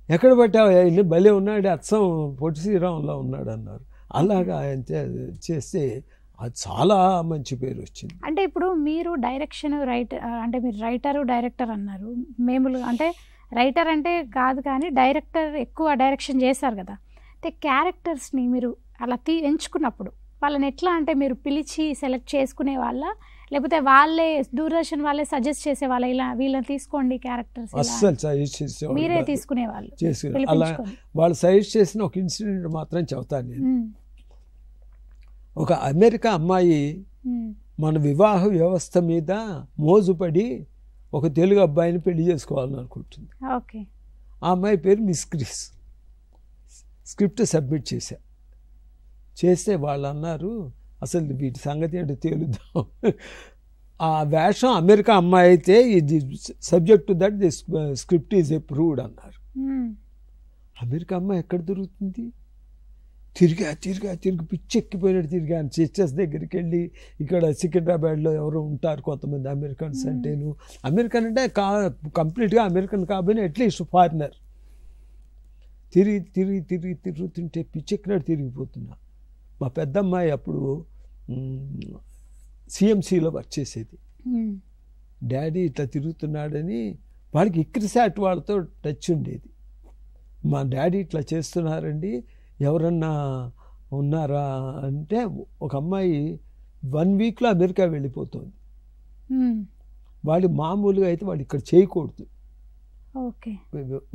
ఎక్కడ పట్టావు, ఇల్లు భలే ఉన్నాడు, అచ్చం పొట్టి శ్రీరాములా ఉన్నాడు అన్నారు. అలాగా ఆయన చేస్తే అది చాలా మంచి పేరు వచ్చింది. అంటే ఇప్పుడు మీరు డైరెక్షన్ అంటే మీరు రైటరు డైరెక్టర్ అన్నారు. మేము అంటే రైటర్ అంటే కాదు కానీ డైరెక్టర్ ఎక్కువ డైరెక్షన్ చేశారు కదా. అంటే క్యారెక్టర్స్ని మీరు అలా ఎంచుకున్నప్పుడు వాళ్ళని ఎట్లా అంటే మీరు పిలిచి సెలెక్ట్ చేసుకునే వాళ్ళ, లేకపోతే వాళ్ళే దూరదర్శన్ వాళ్ళే సజెస్ట్ చేసే వాళ్ళ ఇలా వీళ్ళని తీసుకోండి క్యారెక్టర్స్ అస్సలు సజెస్ట్ చేసేవాళ్ళు మీరే తీసుకునేవాళ్ళు అలా వాళ్ళు సజెస్ట్ చేసిన ఒక ఇన్సిడెంట్ మాత్రం చెప్తాను నేను. ఒక అమెరికా అమ్మాయి మన వివాహ వ్యవస్థ మీద మోజుపడి ఒక తెలుగు అబ్బాయిని పెళ్లి చేసుకోవాలని అనుకుంటుంది. ఓకే. ఆ అమ్మాయి పేరు మిస్ క్రిస్. స్క్రిప్ట్ సబ్మిట్ చేస్తే వాళ్ళు అన్నారు అసలు వీటి సంగతి ఏంటో తేలుద్దాం. ఆ వేషం అమెరికా అమ్మాయి అయితే ఇది subject to that the script is approved అన్నారు. అమెరికా అమ్మాయి ఎక్కడ దొరుకుతుంది? తిరిగి పిచ్చెక్కిపోయినట్టు తిరిగాను. చర్చెస్ దగ్గరికి వెళ్ళి ఇక్కడ సికింద్రాబాద్లో ఎవరో ఉంటారు కొంతమంది అమెరికన్స్. అంటేను అమెరికన్ అంటే కంప్లీట్గా అమెరికన్ కాబట్టి అట్లీస్ట్ ఫారినర్. తిరుగుతుంటే పిచ్చెక్కినట్టు తిరిగిపోతున్నా. మా పెద్దమ్మాయి అప్పుడు సిఎంసిలో వర్క్ చేసేది. డాడీ ఇట్లా తిరుగుతున్నాడని వాళ్ళకి ఇక్రిసాట్ వాళ్ళతో టచ్ ఉండేది. మా డాడీ ఇట్లా చేస్తున్నారండి, ఎవరన్నా ఉన్నారా అంటే ఒక అమ్మాయి 1 వీక్లో అమెరికా వెళ్ళిపోతుంది. వాళ్ళు మామూలుగా అయితే వాళ్ళు ఇక్కడ చేయకూడదు.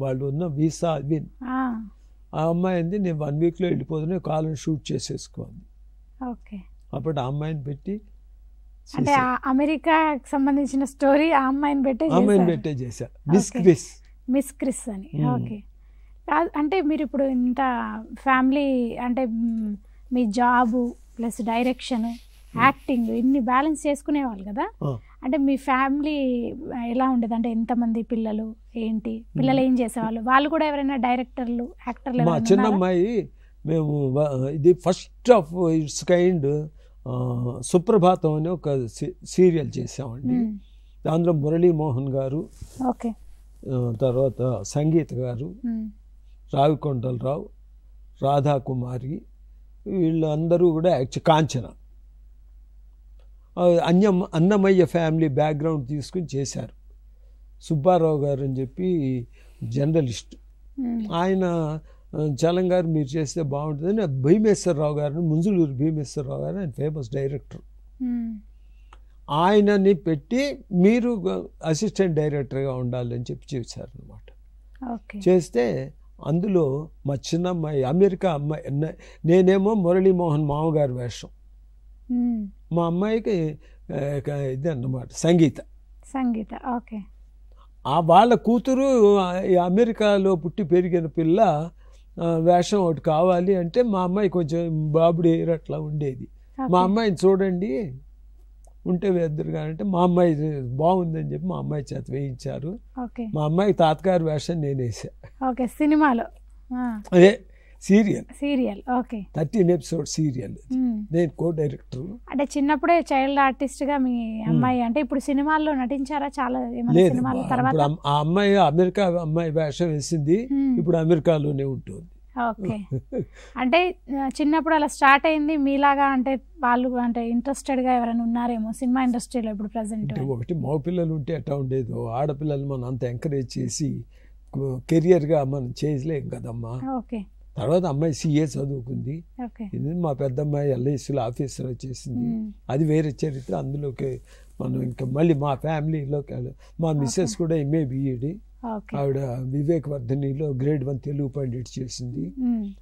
వాళ్ళు ఉన్న వీసా అవి. ఆ అమ్మాయి అంది నేను 1 వీక్లో వెళ్ళిపోతున్నా, కాలను షూట్ చేసేసుకోవాలి. అప్పుడు ఆ అమ్మాయిని పెట్టి అంటే అమెరికాకి సంబంధించిన స్టోరీ ఆ అమ్మాయిని పెట్టే చేశా. మిస్ క్రిస్ అని. ఓకే. అంటే మీరు ఇప్పుడు ఇంత ఫ్యామిలీ అంటే మీ జాబు ప్లస్ డైరెక్షన్ యాక్టింగ్ ఇన్ని బ్యాలెన్స్ చేసుకునేవాళ్ళు కదా. అంటే మీ ఫ్యామిలీ ఎలా ఉండేది? అంటే ఎంతమంది పిల్లలు, ఏంటి పిల్లలు ఏం చేసేవాళ్ళు? వాళ్ళు కూడా ఎవరైనా డైరెక్టర్లు యాక్టర్లు? మా చిన్నమ్మాయి మేము ఇది ఫస్ట్ ఆఫ్ ఇట్స్ కైండ్ సుప్రభాతం అని ఒక సీరియల్ చేసామండి. దాంట్లో మురళీమోహన్ గారు, తర్వాత సంగీత గారు, రావికొండలరావు, రాధాకుమారి, వీళ్ళందరూ కూడా కాంచన అన్నమయ్య ఫ్యామిలీ బ్యాక్గ్రౌండ్ తీసుకుని చేశారు. సుబ్బారావు గారు అని చెప్పి జర్నలిస్ట్, ఆయన చలం గారు మీరు చేస్తే బాగుంటుందని భీమేశ్వరరావు గారు, ముంజులూరు భీమేశ్వరరావు గారు ఆయన ఫేమస్ డైరెక్టర్, ఆయనని పెట్టి మీరు అసిస్టెంట్ డైరెక్టర్గా ఉండాలని చెప్పి చేశారు అనమాట. చేస్తే అందులో మా చిన్నమ్మాయి అమెరికా అమ్మాయి, నేనేమో మురళీమోహన్ మామగారి వేషం, మా అమ్మాయికి ఇది అన్నమాట సంగీత. ఓకే. వాళ్ళ కూతురు అమెరికాలో పుట్టి పెరిగిన పిల్ల వేషం ఒకటి కావాలి అంటే మా అమ్మాయి కొంచెం బాబుడి అట్లా ఉండేది. మా అమ్మాయిని చూడండి ఉంటే వేద్దరుగా అంటే మా అమ్మాయి బాగుందని చెప్పి మా అమ్మాయి చేత వేయించారు. మా అమ్మాయి తాతగారి వేషం నేను వేసా. సినిమాలో అదే సీరియల్ 13 ఎపిసోడ్ సీరియల్. నేను కో డైరెక్టర్. అంటే చిన్నప్పుడే చైల్డ్ ఆర్టిస్ట్ గా మీ అమ్మాయి అంటే ఇప్పుడు సినిమాల్లో నటించారా? చాలా సినిమాల తర్వాత ఆ అమ్మాయి అమెరికా అమ్మాయి వేషం వేసింది, ఇప్పుడు అమెరికాలోనే ఉంటుంది. ఓకే. అంటే చిన్నప్పుడు అలా స్టార్ట్ అయింది మీలాగా. అంటే వాళ్ళు అంటే ఇంట్రెస్టెడ్ గా ఎవరైనా ఉన్నారేమో సినిమా ఇండస్ట్రీలో ఇప్పుడు ప్రెసెంట్? ఒకటి మగ పిల్లలు ఉంటే ఎట్లా ఉండేదో, ఆడపిల్లలు మనం అంత ఎంకరేజ్ చేసి కెరియర్గా మనం చేయలేం కదమ్మా. ఓకే. తర్వాత అమ్మాయి CA చదువుకుంది. ఇది మా పెద్ద అమ్మాయి LICలో ఆఫీసర్ చేసింది. అది వేరే చరిత్ర. అందులోకి మనం ఇంకా మళ్ళీ మా ఫ్యామిలీలోకి మా మిస్సెస్ కూడా MA BEd, ఆవిడ వివేకవర్ధనిలో గ్రేడ్ 1 తెలుగు పండిట్ చేసింది.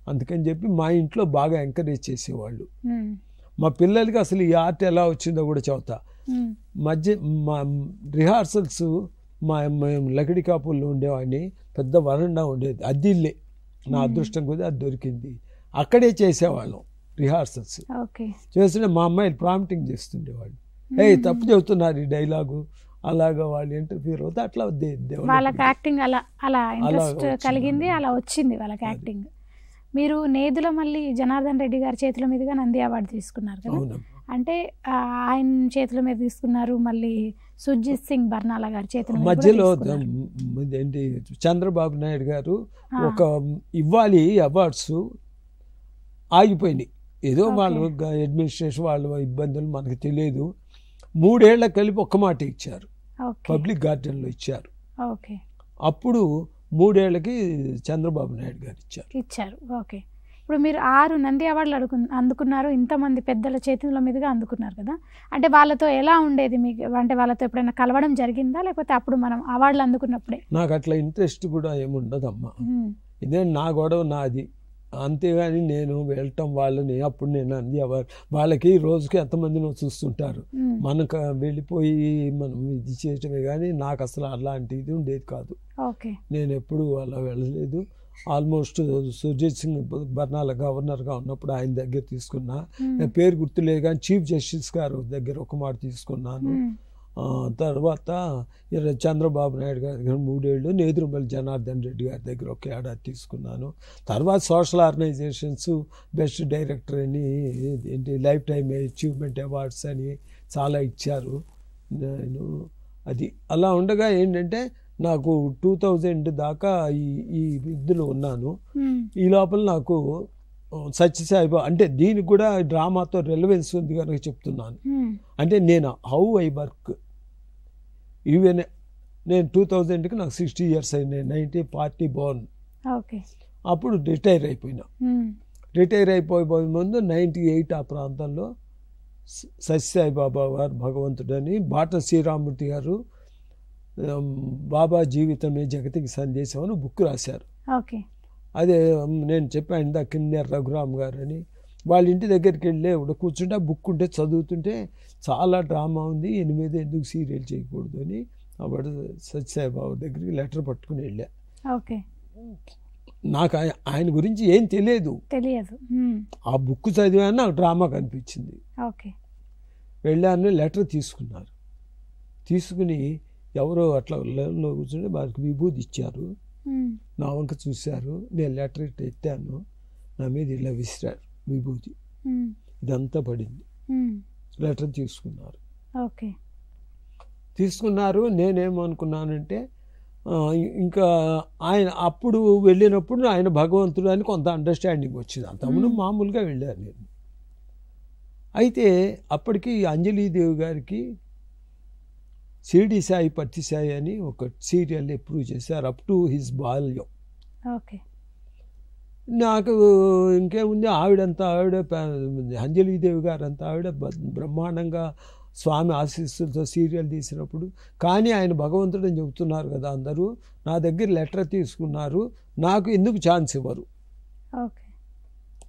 అందుకని చెప్పి మా ఇంట్లో బాగా ఎంకరేజ్ చేసేవాళ్ళు. మా పిల్లలకి అసలు ఈ ఆర్ట్ ఎలా వచ్చిందో కూడా చెబుతా. మా రిహార్సల్స్ మేము లకిడికాపుల్లో ఉండేవాడిని. పెద్ద వరండా ఉండేది, అద్దిల్లే. నా అదృష్టం కూడా అది దొరికింది. అక్కడే చేసేవాళ్ళం రిహార్సల్స్. చేస్తుంటే మా అమ్మాయిలు ప్రాంప్టింగ్ చేస్తుండేవాళ్ళు, తప్పు చెబుతున్నారు ఈ డైలాగు, అలాగా వాళ్ళు ఇంటర్ఫియర్ అవుతే అట్లా వాళ్ళకి యాక్టింగ్ అలా ఇంట్రెస్ట్ కలిగింది, అలా వచ్చింది వాళ్ళకి యాక్టింగ్. మీరు నేదుల మళ్ళీ జనార్దన్ రెడ్డి గారి చేతుల మీదుగా నంది అవార్డు తీసుకున్నారు కదా. అంటే ఆయన చేతుల మీద తీసుకున్నారు, మళ్ళీ సుర్జిత్ సింగ్ బర్నాలా గారి చేతుల మీద మధ్యలో ఏంటి చంద్రబాబు నాయుడు గారు ఒక ఇవ్వాలి అవార్డ్స్ ఆగిపోయినాయి. ఏదో వాళ్ళు అడ్మినిస్ట్రేషన్ వాళ్ళ ఇబ్బందులు మనకు తెలియదు. 3 ఏళ్ల కలిపి ఒక్క మాట ఇచ్చారు, పబ్లిక్ గార్డెన్లో ఇచ్చారు. ఓకే. అప్పుడు 3 ఏళ్ళకి చంద్రబాబు నాయుడు గారు ఇచ్చారు. ఓకే. ఇప్పుడు మీరు 6 నంది అవార్డులు అందుకున్నారు, ఇంతమంది పెద్దల చేతుల మీదుగా అందుకున్నారు కదా, అంటే వాళ్ళతో ఎలా ఉండేది మీకు? అంటే వాళ్ళతో ఎప్పుడైనా కలవడం జరిగిందా, లేకపోతే అప్పుడు మనం అవార్డులు అందుకున్నప్పుడే? నాకు అట్లా ఇంట్రెస్ట్ కూడా ఏముండదమ్మా. ఇదే నా గొడవ నాది, అంతేగాని నేను వెళ్ళటం వాళ్ళని అప్పుడు నేను అంది వాళ్ళకి రోజుకి ఎంతమందినో చూస్తుంటారు, మనకు వెళ్ళిపోయి మనం ఇది చేయటమే. కానీ నాకు అసలు అలాంటిది ఉండేది కాదు. నేను ఎప్పుడు అలా వెళ్ళలేదు. ఆల్మోస్ట్ సుర్జిత్ సింగ్ బర్నాల గవర్నర్గా ఉన్నప్పుడు ఆయన దగ్గర తీసుకున్నా, పేరు గుర్తులేదు కానీ చీఫ్ జస్టిస్ గారు దగ్గర ఒక మాట తీసుకున్నాను. తర్వాత చంద్రబాబు నాయుడు గారి దగ్గర 3 ఏళ్ళు, నేదురుమల్లి జనార్దన్ రెడ్డి గారి దగ్గర 1 ఏడాది తీసుకున్నాను. తర్వాత సోషల్ ఆర్గనైజేషన్స్ బెస్ట్ డైరెక్టర్ అని, ఏంటి లైఫ్ టైమ్ అచీవ్మెంట్ అవార్డ్స్ అని చాలా ఇచ్చారు. నేను అది అలా ఉండగా ఏంటంటే నాకు 2000 దాకా ఈ విద్యలో ఉన్నాను. ఈ లోపల నాకు సత్యసాయిబాబా అంటే దీనికి కూడా డ్రామాతో రెలవెన్స్ ఉంది కనుక చెప్తున్నాను. అంటే నేను హౌ ఐ వర్క్ ఈవెన్ నేను 2000కి నాకు 60 years అయింది. 90 పార్టీ బోర్న్. అప్పుడు రిటైర్ అయిపోయినా. రిటైర్ అయిపోయే ముందు 98 ఆ ప్రాంతంలో సత్యసాయిబాబా గారు భగవంతుడని బాట శ్రీరామూర్తి గారు బాబా జీవితమే జగతికి సందేశం అని బుక్ రాశారు. అదే నేను చెప్పాను ఇందాక కిన్నెర రఘురామ్ గారు అని. వాళ్ళ ఇంటి దగ్గరికి వెళ్ళి కూర్చుంటే బుక్ ఉంటే చదువుతుంటే చాలా డ్రామా ఉంది, 8 ఎందుకు సీరియల్ చేయకూడదు అని అప్పుడు సత్యసాయిబాబా దగ్గరికి లెటర్ పట్టుకుని వెళ్ళా. నాకు ఆయన గురించి ఏం తెలియదు. ఆ బుక్ చదివాను, నాకు డ్రామా కనిపించింది. వెళ్ళాను, లెటర్ తీసుకున్నారు. తీసుకుని ఎవరో అట్లా లైన్లో కూర్చుంటే వారికి విభూతి ఇచ్చారు. నా వంక చూశారు, నేను లెటర్ ఇట్లా ఎత్తాను, నా మీద ఇలా విసిరారు విభూతి. ఇదంతా పడింది. లెటర్ తీసుకున్నారు. నేనేమనుకున్నానంటే ఇంకా ఆయన అప్పుడు వెళ్ళినప్పుడు ఆయన భగవంతుడు అని కొంత అండర్స్టాండింగ్ వచ్చింది. అంతకుముందు మామూలుగా వెళ్ళాను నేను. అయితే అప్పటికి అంజలీదేవి గారికి షిరిడి సాయి పత్తి సాయి అని ఒక సీరియల్ అప్రూవ్ చేశారు, అప్ టు హిస్ బాల్యం. నాకు ఇంకేముంది, ఆవిడ అంజలీదేవి గారు అంతా ఆవిడ బ్రహ్మాండంగా స్వామి ఆశీస్సులతో సీరియల్ తీసినప్పుడు. కానీ ఆయన భగవంతుడు అని చెబుతున్నారు కదా అందరూ, నా దగ్గర లెటర్ తీసుకున్నారు, నాకు ఎందుకు ఛాన్స్ ఇవ్వరు,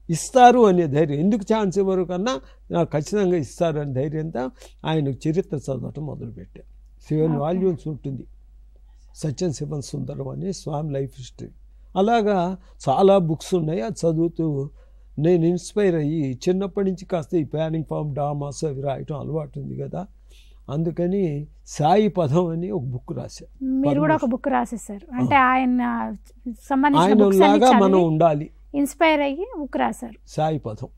ఇస్తారు అనే ధైర్యం, ఎందుకు ఛాన్స్ ఇవ్వరు కన్నా నాకు ఖచ్చితంగా ఇస్తారు అనే ధైర్యంతో ఆయనకు చరిత్ర చదవటం మొదలుపెట్టాను. 7 వాల్యూమ్స్ ఉంటుంది, సత్యం శివన్ సుందరం అని స్వామి లైఫ్ హిస్టరీ. అలాగా చాలా బుక్స్ ఉన్నాయి. అది చదువుతూ నేను ఇన్స్పైర్ అయ్యి చిన్నప్పటి నుంచి కాస్త ఈ ప్లానింగ్ ఫామ్ డ్రామాస్ అవి రాయటం అలవాటు ఉంది కదా, అందుకని సాయి పదం అని ఒక బుక్ రాశాను. మీరు కూడా ఒక బుక్ రాసేసారు, అంటే ఆయనలాగా మనం ఉండాలి, ఇన్స్పైర్ అయ్యి బుక్ రాశారు సాయి పదం.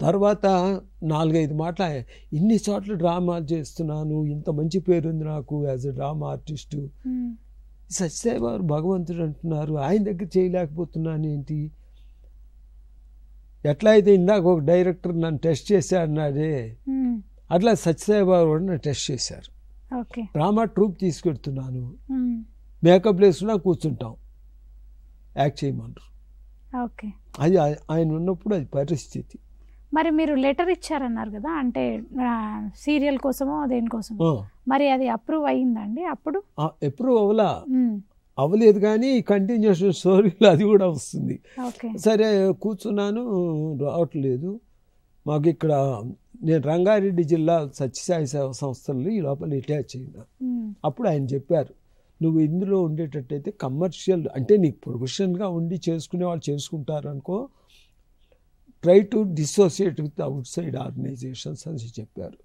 తర్వాత 4-5 మాటలు ఇన్ని చోట్ల డ్రామాలు చేస్తున్నాను, ఇంత మంచి పేరుంది నాకు as a drama artist, Sathya Sai Baba భగవంతుడు అంటున్నారు, ఆయన దగ్గర చేయలేకపోతున్నాను ఏంటి, ఎట్లా అయితే ఇందాక ఒక డైరెక్టర్ నన్ను టెస్ట్ చేశాడన్నాడే అట్లా సత్యసాయిబాబా కూడా నన్ను టెస్ట్ చేశారు. డ్రామా ట్రూప్ తీసుకెడుతున్నాను, మేకప్ వేసుకున్నా కూర్చుంటాం, యాక్ట్ చేయమన్నారు. అది ఆయన ఉన్నప్పుడు అది పరిస్థితి. మరి మీరు లెటర్ ఇచ్చారన్నారు కదా, అంటే సీరియల్ కోసమో దేనికోసమో, మరి అది అప్రూవ్ అయ్యిందండి? అప్పుడు అప్రూవ్ అవ్వలేదు కానీ కంటిన్యూషన్ స్టోరీలో అది కూడా వస్తుంది. సరే కూర్చున్నాను, రావట్లేదు. మాకు ఇక్కడ నేను రంగారెడ్డి జిల్లా సత్యసాయి సేవా సంస్థలు ఈ లోపల అటాచ్ అయినా. అప్పుడు ఆయన చెప్పారు, నువ్వు ఇందులో ఉండేటట్టయితే కమర్షియల్ అంటే నీకు ప్రొఫెషన్గా ఉండి చేసుకునే వాళ్ళు చేసుకుంటారు అనుకో, try to dissociate with outside organisations అని చెప్పారు.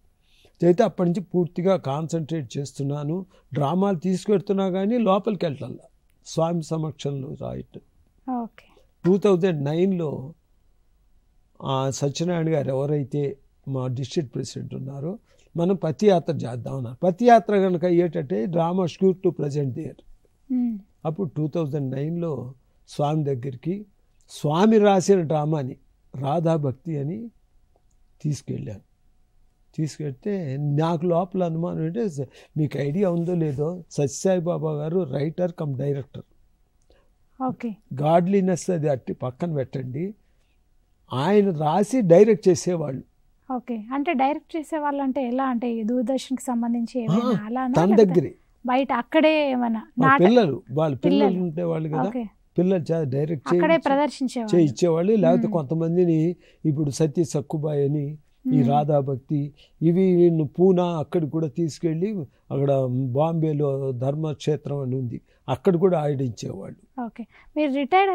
అయితే అప్పటి నుంచి పూర్తిగా కాన్సన్ట్రేట్ చేస్తున్నాను, డ్రామాలు తీసుకెడుతున్నా కానీ లోపలికి వెళ్ళాల, స్వామి సమక్షంలో రాయటం. 2009లో సత్యనారాయణ గారు ఎవరైతే మా డిస్ట్రిక్ట్ ప్రెసిడెంట్ ఉన్నారో మనం పతియాత్ర చేద్దామన్నారు. పతియాత్ర కనుక అయ్యేటట్టే drama sure to present there. అప్పుడు 2009లో స్వామి దగ్గరికి స్వామి రాసిన డ్రామాని రాధాభక్తి అని తీసుకెళ్ళాను. తీసుకెళ్తే నాకు లోపల అనుమానం ఏంటంటే, మీకు ఐడియా ఉందో లేదో, సత్యసాయిబాబా గారు writer cum director. Okay godliness అది అట్టి పక్కన పెట్టండి, ఆయన రాసి డైరెక్ట్ చేసేవాళ్ళు. ఓకే అంటే డైరెక్ట్ చేసే వాళ్ళు అంటే ఎలా, అంటే దూరదర్శన్కి సంబంధించి ఏమైనా అలానా, తన లేకపోతే దగ్గరే బయట అక్కడే ఏమైనా పిల్లలు వాళ్ళ పిల్లలు ఉండేవాళ్ళు కదా, ఓకే పిల్లలు డైరెక్ట్ అక్కడే ప్రదర్శించేవాళ్ళు. చేయించేవాళ్ళు. లేకపోతే కొంతమందిని ఇప్పుడు సత్య సక్కుబాయ్ అని, ఈ రాధాభక్తి, ఇవి పూనా అక్కడికి కూడా తీసుకెళ్ళి, అక్కడ బాంబేలో ధర్మక్షేత్రం అని ఉంది, అక్కడ కూడా ఆడించేవాళ్ళు. ఓకే మీరు రిటైర్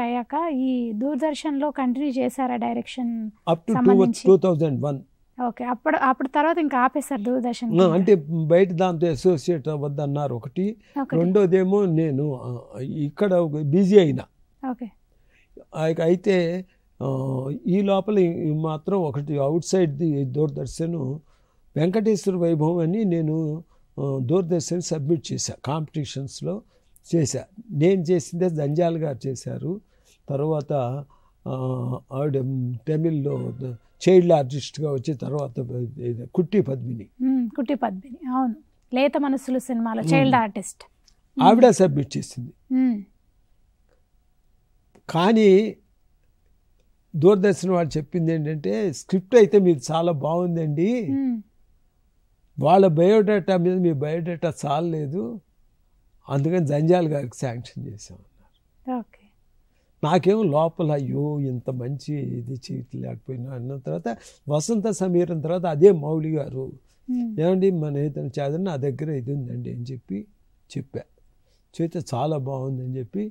అయ్యాక ఈ దూరదర్శన్లో కంటిన్యూ చేశారా డైరెక్షన్ అప్ టు 2001. ఓకే అప్పుడు తర్వాత ఇంకా ఆపేశారు దూరదర్శన్? అంటే బయట దాంతో అసోసియేట్ అవ్వద్దన్నారు ఒకటి, రెండోదేమో నేను ఇక్కడ బిజీ అయినా. ఓకే అయితే ఈ లోపల మాత్రం ఒకటి out side the Doordarshan Venkateswara వైభవం అని నేను దూరదర్శన్ సబ్మిట్ చేశా, కాంపిటీషన్స్లో చేశా. నేను చేసిందే జంజాల్ గారు చేశారు. తర్వాత ఆవిడ తమిళ్లో చైల్డ్ ఆర్టిస్ట్గా వచ్చి తర్వాత కుట్టి పద్మిని అవును, లేత మనసులు సినిమాలో చైల్డ్ ఆర్టిస్ట్ ఆవిడ సబ్మిట్ చేసింది. కానీ దూరదర్శన్ వాళ్ళు చెప్పింది ఏంటంటే, స్క్రిప్ట్ అయితే మీరు చాలా బాగుందండి, వాళ్ళ బయోడేటా మీద మీ బయోడేటా చాలలేదు, అందుకని జంజాల్ గారికి శాంక్షన్ చేసామన్నారు. ఓకే నాకేమో లోపల అయ్యో ఇంత మంచి ఇది చేయలేకపోయినా అన్న తర్వాత వసంత సమీరం తర్వాత అదే మౌలి గారు ఏమండి మన ఏదైనా చదివి నా దగ్గర ఇది ఉందండి అని చెప్పా. చేస్తే చాలా బాగుందని చెప్పి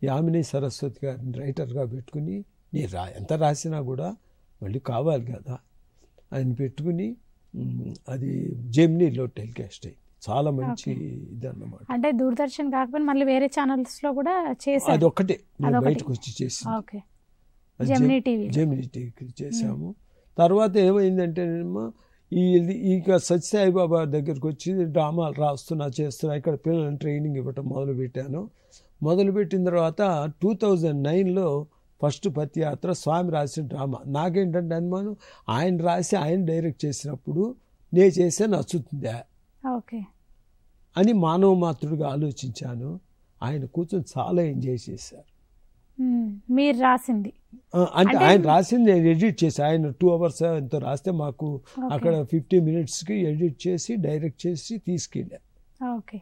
యామిని సరస్వతి గారిని రైటర్గా పెట్టుకుని, నేను ఎంత రాసినా కూడా మళ్ళీ కావాలి కదా ఆయన పెట్టుకుని అది జెమినీలో టెలికాస్ట్ అయింది. చాలా మంచి ఇది అన్నమాట. అంటే దూరదర్శన్ కాకపోయినా మళ్ళీ వేరే ఛానల్స్లో కూడా చేశారు? అదొక్కటే నేను బయటకు వచ్చి చేసింది, జెమినీ టీవీ చేసాము. తర్వాత ఏమైందంటే ఇక సత్యసాయిబాబా దగ్గరికి వచ్చి డ్రామాలు చేస్తున్నా, ఇక్కడ పిల్లలను ట్రైనింగ్ ఇవ్వటం మొదలుపెట్టాను. మొదలుపెట్టిన తర్వాత 2009లో ఫస్ట్ పతియాత్ర స్వామి రాసిన డ్రామా. నాకేంటంటే అనుమానం, ఆయన రాసి ఆయన డైరెక్ట్ చేసినప్పుడు నేను చేసే నచ్చుతుందా అని మానవ మాతృడిగా ఆలోచించాను. ఆయన కూర్చొని చాలా ఎంజాయ్ చేశారు. మీరు రాసింది అంటే ఆయన రాసింది నేను ఎడిట్ చేసి, ఆయన 2 hours ఎంతో రాస్తే మాకు అక్కడ 50 minutesకి ఎడిట్ చేసి డైరెక్ట్ చేసి తీసుకెళ్ళారు. ఓకే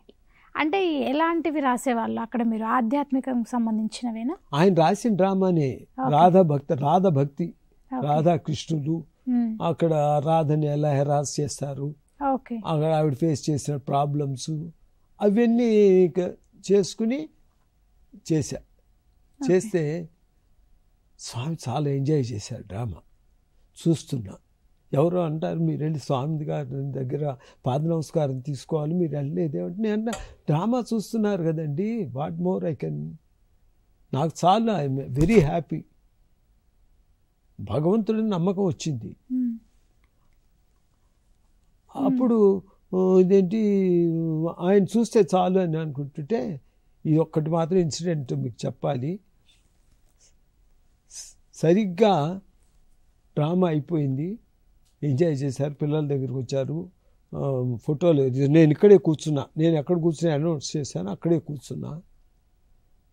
అంటే ఎలాంటివి రాసేవాళ్ళు అక్కడ మీరు? ఆధ్యాత్మికం సంబంధించినవేనా? ఆయన రాసిన డ్రామానే రాధాభక్తి, రాధాకృష్ణులు, అక్కడ రాధని ఎలా హెరాస్ చేస్తారు, అక్కడ ఆవిడ ఫేస్ చేసిన ప్రాబ్లమ్స్ అవన్నీ చేసుకుని చేస్తే స్వామి చాలా ఎంజాయ్ చేశారు డ్రామా. చూస్తున్నా ఎవరో అంటారు మీరు వెళ్ళి స్వామి గారి దగ్గర పాద నమస్కారం తీసుకోవాలి, మీరు వెళ్ళలేదేమంటే నేను డ్రామా చూస్తున్నారు కదండి, వాట్ మోర్ ఐ కెన్, నాకు చాలా ఐఎమ్ వెరీ హ్యాపీ, భగవంతుడిని నమ్మకం వచ్చింది. అప్పుడు ఇదేంటి ఆయన చూస్తే చాలు అని అనుకుంటుంటే, ఇది ఒక్కటి మాత్రం ఇన్సిడెంట్ మీకు చెప్పాలి. సరిగ్గా డ్రామా అయిపోయింది, ఎంజాయ్ చేశారు, పిల్లల దగ్గరికి వచ్చారు, ఫోటోలు. నేను ఇక్కడే కూర్చున్నా, నేను ఎక్కడ కూర్చుని అనౌన్స్ చేశాను అక్కడే కూర్చున్నా.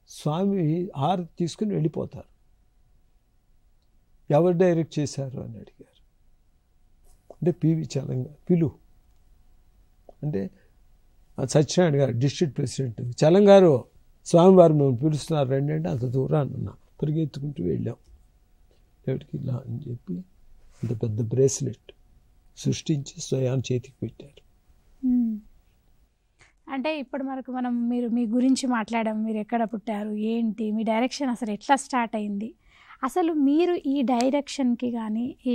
స్వామి హారతి తీసుకుని వెళ్ళిపోతారు. ఎవరు డైరెక్ట్ చేశారు అని అడిగారు. అంటే పివి చలంగారు, అంటే సత్యనారాయణ గారు డిస్ట్రిక్ట్ ప్రెసిడెంట్, చలంగారు స్వామివారు మేము పిలుస్తున్నారు రండి అంటే అంత దూరాన్ని ఉన్నా, పరిగెత్తుకుంటూ వెళ్ళాం. ఎవరికి ఇలా అని చెప్పి అంత పెద్ద బ్రేస్లెట్ సృష్టించి స్వయాన్ని చేతికి పెట్టారు. అంటే ఇప్పుడు మీరు మీ గురించి మాట్లాడాము, మీరు ఎక్కడ పుట్టారు, ఏంటి మీ డైరెక్షన్ అసలు ఎట్లా స్టార్ట్ అయింది, అసలు మీరు ఈ డైరెక్షన్కి కానీ ఈ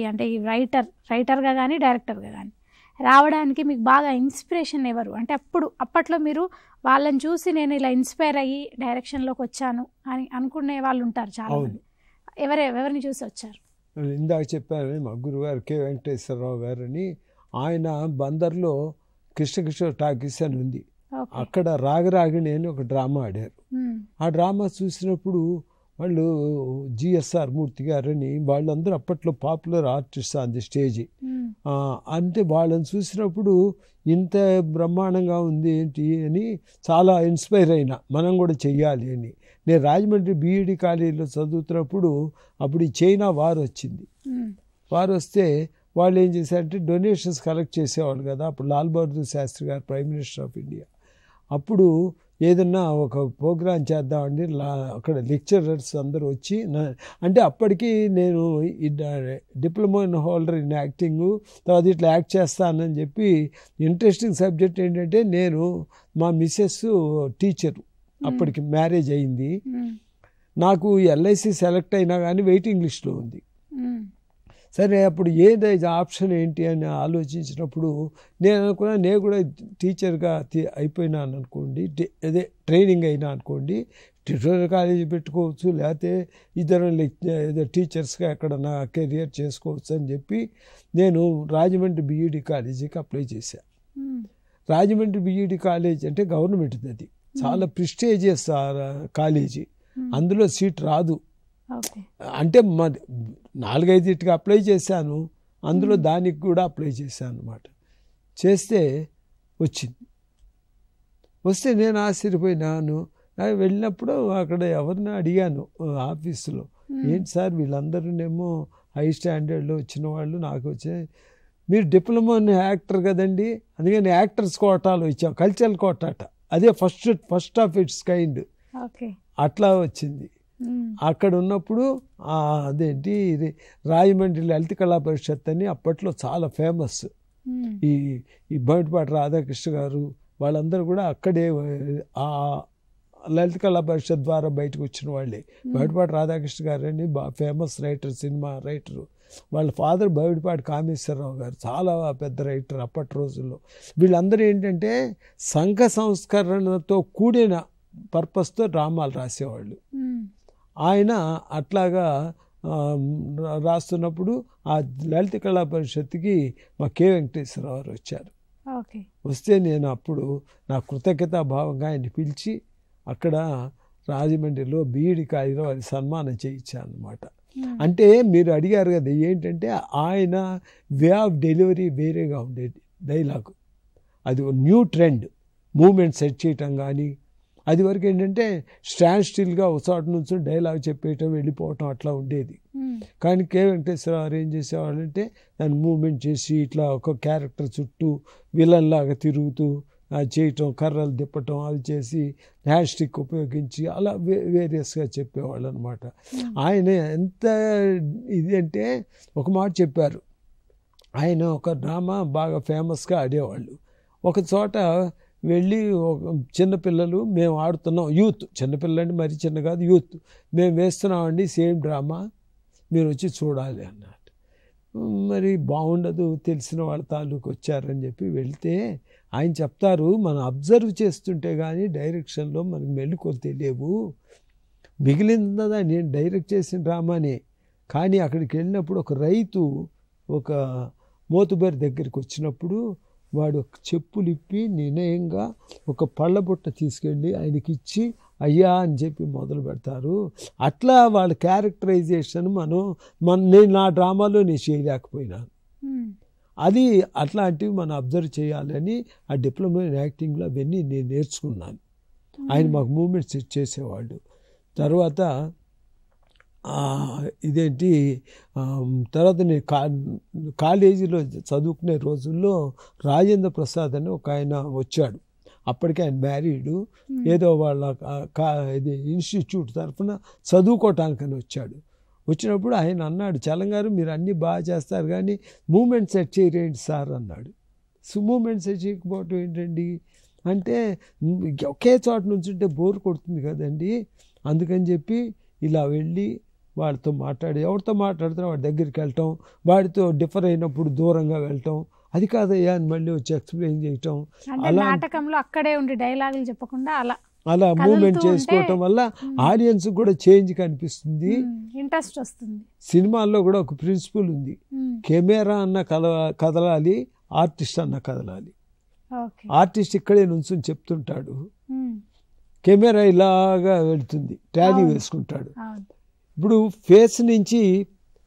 రైటర్గా కానీ డైరెక్టర్గా కానీ రావడానికి మీకు బాగా ఇన్స్పిరేషన్ ఎవరు? అంటే అప్పట్లో మీరు వాళ్ళని చూసి నేను ఇలా ఇన్స్పైర్ అయ్యి డైరెక్షన్లోకి వచ్చాను అని అనుకునే వాళ్ళు ఉంటారు చాలామంది. ఎవరిని చూసి వచ్చారు? ఇందాక చెప్పాను మా గురుగారు కె వెంకటేశ్వరరావు గారని, ఆయన బందర్లో కృష్ణకిషోర్ టాకీస్ అని ఉంది, అక్కడ రాగరాగిణి అని ఒక డ్రామా ఆడారు. ఆ డ్రామా చూసినప్పుడు వాళ్ళు జిఎస్ఆర్ మూర్తి గారని వాళ్ళందరూ అప్పట్లో popular artist on the stage, అంటే వాళ్ళని చూసినప్పుడు ఇంత బ్రహ్మాండంగా ఉంది ఏంటి అని చాలా ఇన్స్పైర్ అయినా, మనం కూడా చెయ్యాలి అని. నేను రాజమండ్రి బీఈడి కాలేజీలో చదువుతున్నప్పుడు అప్పుడు ఈ చైనా వార్ వచ్చింది. వార్ వస్తే వాళ్ళు ఏం చేశారంటే డొనేషన్స్ కలెక్ట్ చేసేవాళ్ళు కదా. అప్పుడు లాల్ బహదూర్ శాస్త్రి గారు ప్రైమ్ మినిస్టర్ ఆఫ్ ఇండియా. అప్పుడు ఏదన్నా ఒక ప్రోగ్రాం చేద్దామండి, అక్కడ లెక్చరర్స్ అందరూ వచ్చి అంటే అప్పటికి నేను డిప్లొమా హోల్డర్ ఇన్ యాక్టింగ్, తర్వాత ఇట్లా యాక్ట్ చేస్తానని చెప్పి. ఇంట్రెస్టింగ్ సబ్జెక్ట్ ఏంటంటే నేను మా మిస్సెస్ టీచరు, అప్పటికి మ్యారేజ్ అయింది. నాకు ఎల్ఐసి సెలెక్ట్ అయినా కానీ వెయిటింగ్ లిస్ట్లో ఉంది. సరే అప్పుడు ఏది ఆప్షన్ ఏంటి అని ఆలోచించినప్పుడు నేను అనుకున్నా, నేను కూడా టీచర్గా అయిపోయినాను అనుకోండి, అదే ట్రైనింగ్ అయినా అనుకోండి, ట్యూటోరియల్ కాలేజీ పెట్టుకోవచ్చు, లేకపోతే ఇద్దరు టీచర్స్గా ఎక్కడన్నా కెరియర్ చేసుకోవచ్చు అని చెప్పి నేను రాజమండ్రి బీఈడి కాలేజీకి అప్లై చేశాను. రాజమండ్రి బీఈడి కాలేజీ అంటే గవర్నమెంట్ది, అది చాలా ప్రిస్టేజియస్ కాలేజీ. అందులో సీట్ రాదు. అంటే 4-5 అప్లై చేశాను, అందులో దానికి కూడా అప్లై చేశాను అనమాట. చేస్తే వచ్చింది. వస్తే నేను ఆశ్చర్యపోయినాను. వెళ్ళినప్పుడు అక్కడ ఎవరిని అడిగాను ఆఫీసులో, ఏంటి సార్ వీళ్ళందరూనేమో హై స్టాండర్డ్లో వచ్చిన వాళ్ళు, నాకు వచ్చే మీరు డిప్లొమా యాక్టర్ కదండి, అందుకని యాక్టర్స్ కోటాలో ఇచ్చాం, కల్చరల్ కోటాట, అదే ఫస్ట్ ఆఫ్ ఇట్స్ కైండ్, అట్లా వచ్చింది. అక్కడ ఉన్నప్పుడు అదేంటి రాజమండ్రి లలిత కళా పరిషత్ అని అప్పట్లో చాలా ఫేమస్. ఈ బయటపాటి రాధాకృష్ణ గారు వాళ్ళందరూ కూడా అక్కడే ఆ లలిత కళా పరిషత్ ద్వారా బయటకు వచ్చిన వాళ్ళే. బయటపాటి రాధాకృష్ణ గారు అని బాగా ఫేమస్ రైటర్, సినిమా రైటరు. వాళ్ళ ఫాదర్ బయటపాటి కామేశ్వరరావు గారు, చాలా పెద్ద రైటర్ అప్పటి రోజుల్లో. వీళ్ళందరూ ఏంటంటే సంఘ సంస్కరణతో కూడిన పర్పస్తో డ్రామాలు రాసేవాళ్ళు. ఆయన అట్లాగా రాస్తున్నప్పుడు ఆ లలిత కళా పరిషత్కి మా కె వెంకటేశ్వరరావు గారు వచ్చారు. వస్తే నేను అప్పుడు నా కృతజ్ఞతాభావంగా ఆయన పిలిచి అక్కడ రాజమండ్రిలో బీఈడి కాలేజీలో వారి సన్మానం చేయించాను అనమాట. అంటే మీరు అడిగారు కదా ఏంటంటే ఆయన వే ఆఫ్ డెలివరీ వేరేగా ఉండేది, డైలాగు అది న్యూ ట్రెండ్, మూమెంట్ సెట్ చేయటం కానీ. అది వరకు ఏంటంటే స్టాండ్ స్టిల్గా ఒక చోట నుంచి డైలాగ్ చెప్పేయటం, వెళ్ళిపోవటం అట్లా ఉండేది. కానీ కె వెంకటేశ్వరరావు గారు ఏం చేసేవాళ్ళంటే దాన్ని మూమెంట్ చేసి ఇట్లా ఒక క్యారెక్టర్ చుట్టూ విలన్లాగా తిరుగుతూ చేయటం, కర్రలు తిప్పటం, అవి చేసి హ్యాండ్ స్టిక్ ఉపయోగించి అలా వేరియస్గా చెప్పేవాళ్ళు అనమాట. ఆయన ఎంత ఇది అంటే ఒక మాట చెప్పారు, ఆయన ఒక డ్రామా బాగా ఫేమస్గా ఆడేవాళ్ళు. ఒక చోట వెళ్ళి చిన్నపిల్లలు మేము ఆడుతున్నాం, యూత్, చిన్నపిల్లలంటే మరీ చిన్న కాదు, యూత్ మేము వేస్తున్నామండి సేమ్ డ్రామా, మీరు వచ్చి చూడాలి అన్నట్టు. మరి బాగుండదు, తెలిసిన వాళ్ళ తాలూకు వచ్చారని చెప్పి వెళ్తే ఆయన చెప్తారు, మనం అబ్జర్వ్ చేస్తుంటే కానీ డైరెక్షన్లో మనకు మెళుకువలు తెలియవు, మిగిలిందా నేను డైరెక్ట్ చేసిన డ్రామానే. కానీ అక్కడికి వెళ్ళినప్పుడు ఒక రైతు ఒక మోతుబరి దగ్గరికి వచ్చినప్పుడు వాడు చెప్పులు ఇప్పి వినయంగా ఒక పళ్ళబుట్ట తీసుకెళ్ళి ఆయనకి ఇచ్చి అయ్యా అని చెప్పి మొదలు పెడతారు. అట్లా వాళ్ళ క్యారెక్టరైజేషన్ నేను నా డ్రామాలో నేను చేయలేకపోయినాను. అది అట్లాంటివి మనం అబ్జర్వ్ చేయాలని ఆ డిప్లొమా ఇన్ యాక్టింగ్లో అవన్నీ నేను నేర్చుకున్నాను. ఆయన మాకు మూమెంట్స్ చేసేవాళ్ళు. తర్వాత ఇదేంటి తర్వాత నేను కాలేజీలో చదువుకునే రోజుల్లో రాజేంద్ర ప్రసాద్ అని ఒక ఆయన వచ్చాడు. అప్పటికే ఆయన మ్యారీడు, ఏదో వాళ్ళ ఇది ఇన్స్టిట్యూట్ తరఫున చదువుకోవటానికని వచ్చాడు. వచ్చినప్పుడు ఆయన అన్నాడు, చలంగారు మీరు అన్నీ బాగా చేస్తారు కానీ మూమెంట్ సెట్ చేయరేంటి సార్ అన్నాడు. మూమెంట్ సెట్ చేయకపోవటం ఏంటండి అంటే ఒకే చోట నుంచుంటే బోర్ కొడుతుంది కదండి, అందుకని చెప్పి ఇలా వెళ్ళి వాళ్ళతో ఎవరితో మాట్లాడితే వాడి దగ్గరికి వెళ్ళటం, వాడితో డిఫర్ అయినప్పుడు దూరంగా వెళ్ళటం, అది కాదయ్యా అని మళ్ళీ వచ్చి ఎక్స్ప్లెయిన్ చేయటం. అలా నాటకంలో అక్కడే ఉండి డైలాగులు చెప్పకుండా అలా మూమెంట్ చేసుకోవటం వల్ల ఆడియన్స్ కూడా చేంజ్ కనిపిస్తుంది, ఇంట్రెస్ట్ వస్తుంది. సినిమాల్లో కూడా ఒక ప్రిన్సిపల్ ఉంది, కెమెరా అన్న కదలాలి, ఆర్టిస్ట్ అన్న కదలాలి. ఆర్టిస్ట్ ఇక్కడే నుంచుని చెప్తుంటాడు, కెమెరా ఇలాగా వెళ్తుంది, ట్యాలీ వేసుకుంటాడు. ఇప్పుడు ఫేస్ నుంచి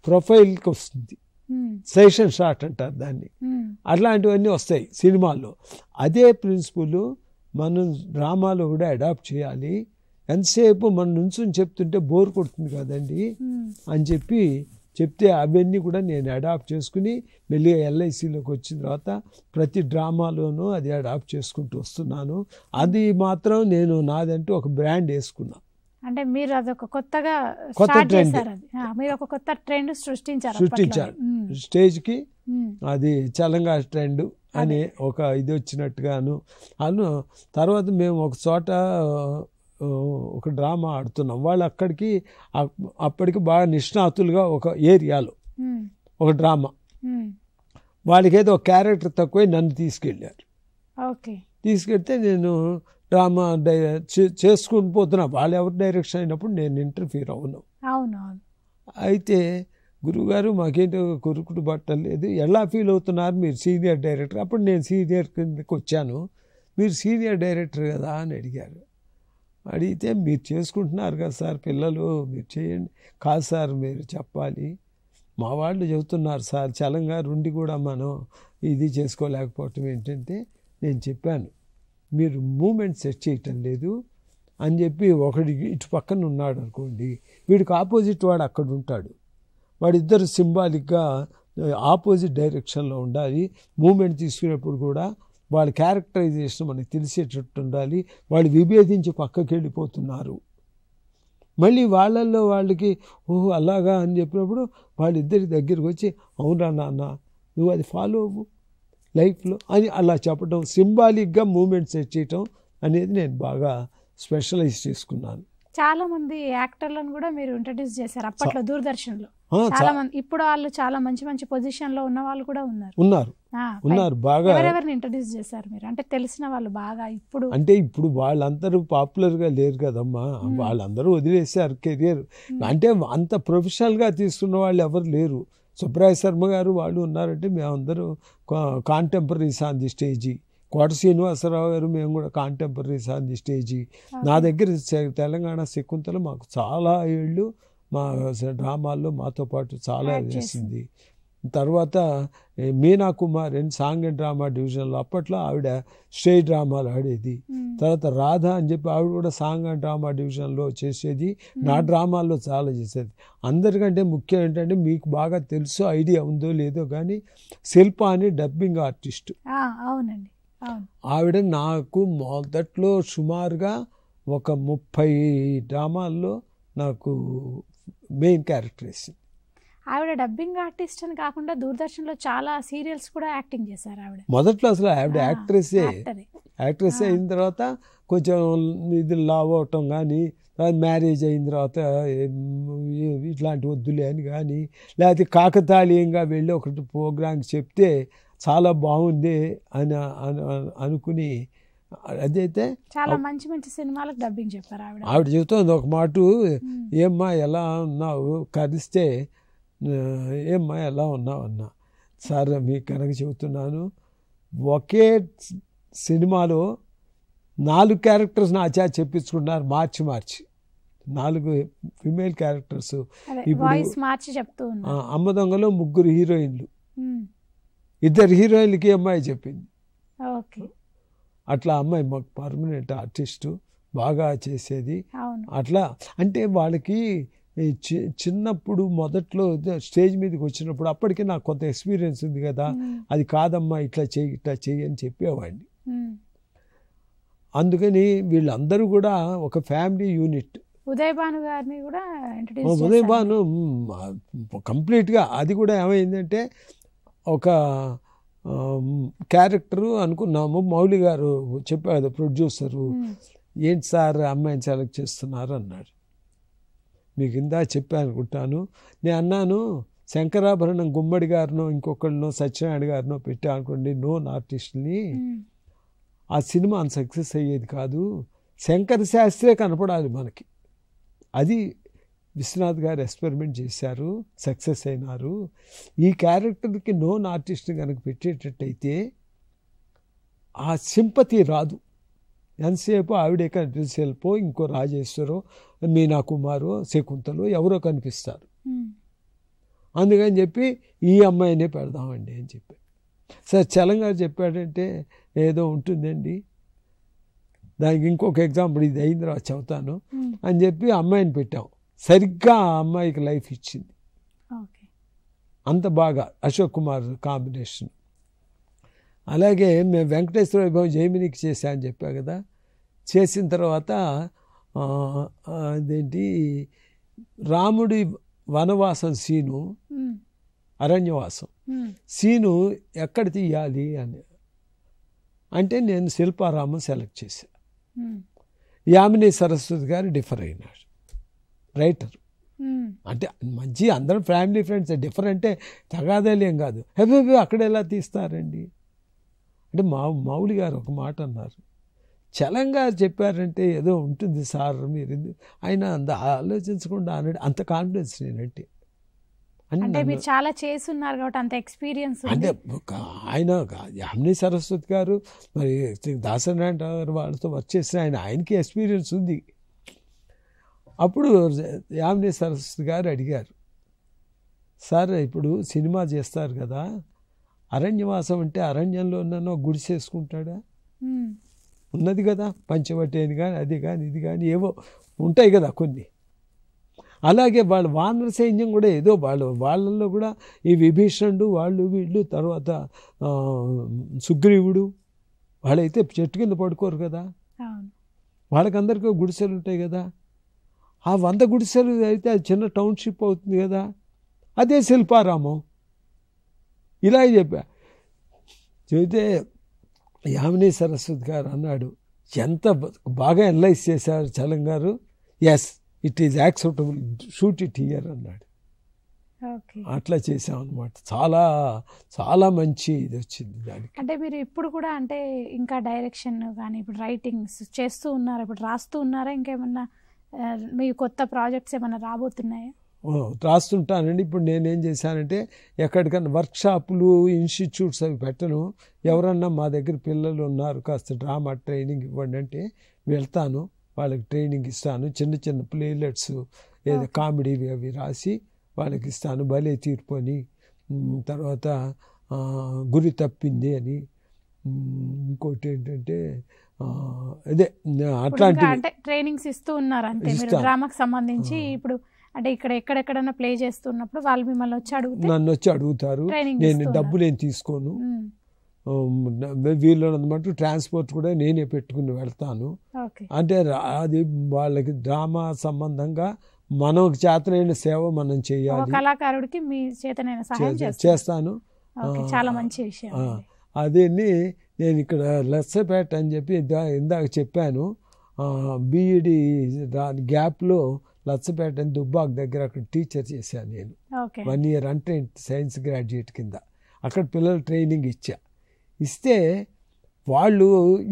ప్రొఫైల్కి వస్తుంది, సెషన్ షాట్ అంటారు దాన్ని. అట్లాంటివన్నీ వస్తాయి సినిమాల్లో. అదే ప్రిన్సిపల్ మనం డ్రామాలో కూడా అడాప్ట్ చేయాలి. ఎంతసేపు మన నుంచి చెప్తుంటే బోర్ కొడుతుంది కదండి అని చెప్తే అవన్నీ కూడా నేను అడాప్ట్ చేసుకుని మెల్లిగా ఎల్ఐసిలోకి వచ్చిన తర్వాత ప్రతి డ్రామాలోనూ అది అడాప్ట్ చేసుకుంటూ వస్తున్నాను. అది మాత్రం నేను నాదంటూ ఒక బ్రాండ్ వేసుకున్నా. అంటే మీరు అదొక కొత్త ట్రెండ్, మీరు ఒక కొత్త ట్రెండ్ సృష్టించారు స్టేజ్కి. అది చలంగా ట్రెండ్ అని ఒక ఇది వచ్చినట్టుగాను అను. తర్వాత మేము ఒక చోట ఒక డ్రామా ఆడుతున్నాం. వాళ్ళు అప్పటికి బాగా నిష్ణాతులుగా ఒక ఏరియాలో ఒక డ్రామా, వాళ్ళకి ఏదో ఒక క్యారెక్టర్ తక్కువ నన్ను తీసుకెళ్ళారు. తీసుకెళ్తే నేను డ్రామా చేసుకుని పోతున్నా. వాళ్ళు ఎవరు డైరెక్షన్ అయినప్పుడు నేను ఇంటర్ఫీర్ అవును. అయితే గురువుగారు మాకేంటో కొరుకుడు బట్టలు లేదు, ఎలా ఫీల్ అవుతున్నారు మీరు సీనియర్ డైరెక్టర్? అప్పుడు నేను సీనియర్ కిందకి వచ్చాను. మీరు సీనియర్ డైరెక్టర్ కదా అని అడిగారు. అడిగితే మీరు చేసుకుంటున్నారు కదా సార్ పిల్లలు, మీరు చేయండి. కాదు సార్ మీరు చెప్పాలి, మా వాళ్ళు చెబుతున్నారు సార్ చలంగా ఉండి కూడా మనం ఇది చేసుకోలేకపోవటం ఏంటంటే నేను చెప్పాను మీరు మూమెంట్ సెట్ చేయటం లేదు అని చెప్పి. ఒకటి ఇటు పక్కన ఉన్నాడు అనుకోండి, వీడికి ఆపోజిట్ వాడు అక్కడ ఉంటాడు, వాడిద్దరు సింబాలిక్గా ఆపోజిట్ డైరెక్షన్లో ఉండాలి. మూమెంట్ తీసుకునేప్పుడు కూడా వాళ్ళ క్యారెక్టరైజేషన్ మనకి తెలిసేటట్టు ఉండాలి. వాళ్ళు విభేదించి పక్కకి వెళ్ళిపోతున్నారు. మళ్ళీ వాళ్ళకి ఓహో అలాగా అని చెప్పినప్పుడు వాళ్ళిద్దరి దగ్గరికి వచ్చి అవునా నాన్న నువ్వు అది ఫాలో అవ్వు లైఫ్లో అని అలా చెప్పడం, సింబాలిక్గా మూమెంట్ సెట్ చేయటం అనేది నేను బాగా స్పెషలైజ్ చేసుకున్నాను. చాలా మంది యాక్టర్లను కూడా మీరు ఇంట్రడ్యూస్ చేశారు అప్పట్లో దూరదర్శన్లో. చాలా మంది ఇప్పుడు వాళ్ళు చాలా మంచి మంచి పొజిషన్ లో ఉన్న వాళ్ళు కూడా ఉన్నారు. బాగా ఎవరెవరిని ఇంట్రడ్యూస్ చేశారు మీరు? అంటే తెలిసిన వాళ్ళు బాగా ఇప్పుడు వాళ్ళందరూ పాపులర్ గా లేరు కదమ్మా, వాళ్ళందరూ వదిలేశారు కెరియర్. అంటే అంత ప్రొఫెషనల్ గా తీసుకున్న వాళ్ళు ఎవరు లేరు. సుబ్రాయ శర్మ గారు వాళ్ళు ఉన్నారంటే మేమందరూ కాంటెంపరీస్ ఆన్ ది స్టేజీ. కోట శ్రీనివాసరావు గారు మేము కూడా కాంటెంపరీస్ ఆన్ ది స్టేజీ. నా దగ్గర తెలంగాణ శకుంతల మాకు చాలా ఏళ్ళు మా డ్రామాల్లో మాతో పాటు చాలా చేసింది. తర్వాత మీనా కుమార్ అని సాంగ్ అండ్ డ్రామా డివిజన్లో అప్పట్లో ఆవిడ స్టేజ్ డ్రామాలు ఆడేది. తర్వాత రాధ అని చెప్పి ఆవిడ కూడా సాంగ్ అండ్ డ్రామా డివిజన్లో చేసేది. నా డ్రామాల్లో చాలా చేసేది. అందరికంటే ముఖ్యం ఏంటంటే మీకు బాగా తెలుసో ఐడియా ఉందో లేదో కానీ శిల్ప అని డబ్బింగ్ ఆర్టిస్ట్. అవునండి, ఆవిడ నాకు మొదట్లో సుమారుగా ఒక 30 డ్రామాల్లో నాకు మెయిన్ క్యారెక్టర్ వేసింది. ఆవిడ డబ్బింగ్ ఆర్టిస్ట్ అని కాకుండా దూరదర్శన్లో చాలా సీరియల్స్ కూడా యాక్టింగ్ చేశారు ఆవిడ. మొదట్లో అసలు ఆవిడ యాక్ట్రెస్ అయిన తర్వాత కొంచెం ఇది లావ్ అవటం కానీ, మ్యారేజ్ అయిన తర్వాత ఇట్లాంటి వద్దులే అని కానీ, లేకపోతే కాకతాళీయంగా వెళ్ళి ఒకటి ప్రోగ్రామ్కి చెప్తే చాలా బాగుంది అని అనుకుని అదైతే చాలా మంచి మంచి సినిమాలకు డబ్బింగ్ చెప్పారు ఆవిడ చెబుతోంది ఒక మాట, ఏమ్మా ఎలా ఉన్నావు కరిస్తే, ఏమ్మా ఎలా ఉన్నావు అన్నా. సార్ మీకు కనుక చెబుతున్నాను, ఒకే సినిమాలో 4 క్యారెక్టర్స్ నా చేత చెప్పించుకున్నారు మార్చి 4 ఫిమేల్ క్యారెక్టర్స్. ఇప్పుడు అమ్మ దొంగలో 3 హీరోయిన్లు, 2 హీరోయిన్లకి అమ్మాయి చెప్పింది. అట్లా అమ్మాయి మాకు పర్మనెంట్ ఆర్టిస్టు, బాగా చేసేది. అట్లా అంటే వాళ్ళకి చిన్నప్పుడు మొదట్లో స్టేజ్ మీదకి వచ్చినప్పుడు అప్పటికే నాకు కొంత ఎక్స్పీరియన్స్ ఉంది కదా, అది కాదమ్మా ఇట్లా చెయ్యి అని చెప్పేవాడిని. అందుకని వీళ్ళందరూ కూడా ఒక ఫ్యామిలీ యూనిట్. ఉదయ్ భాను గారిని కూడా ఉదయ్ భాను కంప్లీట్గా అది కూడా ఏమైందంటే ఒక క్యారెక్టరు అనుకున్నాము. మౌలి గారు చెప్పారు ప్రొడ్యూసరు, ఏంటి సార్ అమ్మాయిని సెలెక్ట్ చేస్తున్నారు అన్నాడు. మీకు ఇందా చెప్పాను అనుకుంటాను. నేను అన్నాను శంకరాభరణం గుమ్మడి గారినో ఇంకొకరినో సత్యనారాయణ గారినో పెట్టా అనుకోండి నోన్ ఆర్టిస్ట్ని, ఆ సినిమా అంత సక్సెస్ అయ్యేది కాదు. శంకర శాస్త్రే కనపడాలి మనకి. అది విశ్వనాథ్ గారు ఎక్స్పెరిమెంట్ చేశారు, సక్సెస్ అయినారు. ఈ క్యారెక్టర్కి నోన్ ఆర్టిస్ట్ని కనుక పెట్టేటట్టయితే ఆ సింపతి రాదు. ఎంతసేపు ఆవిడే కనిపిస్తే శిల్పో, ఇంకో రాజేశ్వరో, మీనా కుమారో, శకుంతలో ఎవరో కనిపిస్తారు. అందుకని చెప్పి ఈ అమ్మాయినే పెడదామండి అని చెప్పి. సార్ చలం గారు చెప్పాడంటే ఏదో ఉంటుందండి, దానికి ఇంకొక ఎగ్జాంపుల్ ఇది అయిన తర్వాత చెబుతాను అని చెప్పి అమ్మాయిని పెట్టాం. సరిగ్గా ఆ అమ్మాయికి లైఫ్ ఇచ్చింది. అంత బాగా అశోక్ కుమార్ కాంబినేషన్. అలాగే మేము వెంకటేశ్వర వైభవం జైమినికి చేశా అని చెప్పా కదా, చేసిన తర్వాత అదేంటి రాముడి వనవాసం సీను, అరణ్యవాసం సీను ఎక్కడ తీయాలి అని అంటే నేను శిల్పారామం సెలెక్ట్ చేశాను. యామిని సరస్వతి గారు డిఫర్ అయినాడు రైటర్. అంటే మంచి అందరం ఫ్యామిలీ ఫ్రెండ్స్, డిఫర్ అంటే తగాదేలేం కాదు. హెబీ అక్కడ ఎలా తీస్తారండి అంటే మౌలి గారు ఒక మాట అన్నారు, చలం గారు చెప్పారంటే ఏదో ఉంటుంది సార్, మీరు ఆయన అంత ఆలోచించకుండా అన్నాడు. అంత కాన్ఫిడెన్స్ నేనంటే. అంటే మీరు చాలా చేస్తున్నారు కాబట్టి అంత ఎక్స్పీరియన్స్ అంటే ఆయన యామిని సరస్వతి గారు మరి దాసనారాయణ గారు వాళ్ళతో వర్క్ చేసిన ఆయనకి ఎక్స్పీరియన్స్ ఉంది. అప్పుడు యామిని సరస్వతి గారు అడిగారు, సార్ ఇప్పుడు సినిమా చేస్తారు కదా, అరణ్యవాసం అంటే అరణ్యంలో ఉన్న గుడిసేసుకుంటాడా? ఉన్నది కదా, పంచవటి అని కానీ అది కానీ ఇది కానీ ఏవో ఉంటాయి కదా కొన్ని. అలాగే వాళ్ళ వానర సైన్యం కూడా ఏదో వాళ్ళల్లో కూడా ఈ విభీషణుడు వాళ్ళు వీళ్ళు తర్వాత సుగ్రీవుడు వాళ్ళైతే చెట్టు కింద పడుకోరు కదా, వాళ్ళకందరికీ గుడిసెలు ఉంటాయి కదా. ఆ 100 గుడిసెలు అయితే అది చిన్న టౌన్షిప్ అవుతుంది కదా, అదే శిల్పారామం. ఇలా చెప్పా. చెబితే యామిని సరస్వతి గారు అన్నాడు, ఎంత బాగా అనలైజ్ చేశారు Chalam garu, yes it is acceptable, shoot it here అన్నాడు. అట్లా చేసాం అనమాట. చాలా చాలా మంచి ఇది వచ్చింది దానికి. అంటే మీరు ఇప్పుడు కూడా అంటే ఇంకా డైరెక్షన్ కానీ ఇప్పుడు రైటింగ్స్ చేస్తూ ఉన్నారా, ఇప్పుడు రాస్తూ ఉన్నారా, ఇంకేమన్నా మీ కొత్త ప్రాజెక్ట్స్ ఏమైనా రాబోతున్నాయా? రాస్తుంటానండి. ఇప్పుడు నేనేం చేశానంటే ఎక్కడికన్నా వర్క్షాపులు ఇన్స్టిట్యూట్స్ అవి పెట్టను. ఎవరన్నా మా దగ్గర పిల్లలు ఉన్నారు కాస్త డ్రామా ట్రైనింగ్ ఇవ్వండి అంటే వెళ్తాను, వాళ్ళకి ట్రైనింగ్ ఇస్తాను. చిన్న చిన్న ప్లేలెట్స్ ఏదో కామెడీ అవి రాసి వాళ్ళకి ఇస్తాను. భలే తీర్పుని, తర్వాత గురి తప్పింది అని, ఇంకోటి ఏంటంటే అదే అట్లాంటి అంటే ట్రైనింగ్స్ ఇస్తూ ఉన్నారు అంతే మీరు డ్రామాకి సంబంధించి. ఇప్పుడు అంటే ఇక్కడ ఎక్కడెక్కడన్నా ప్లే చేస్తున్నప్పుడు వాళ్ళు మిమ్మల్ని నన్ను వచ్చి అడుగుతారు. నేను డబ్బులు ఏం తీసుకోను, వీళ్ళన్నమాట ట్రాన్స్పోర్ట్ కూడా నేనే పెట్టుకుని వెళ్తాను. అంటే అది వాళ్ళకి డ్రామా సంబంధంగా మనకు చేతనైన సేవ మనం చేయాలి. కళాకారుడికి మీ చేతనైన సహాయం చేస్తాను. చాలా మంచి విషయం. అదేని నేను ఇక్కడ లెస్సపేట అని చెప్పి ఇందాక చెప్పాను, బీఈడి గ్యాప్లో లచ్చపేట అని దుబ్బాక్ దగ్గర అక్కడ టీచర్ చేశాను నేను 1 year అంటే సైన్స్ గ్రాడ్యుయేట్ కింద. అక్కడ పిల్లలు ట్రైనింగ్ ఇస్తే వాళ్ళు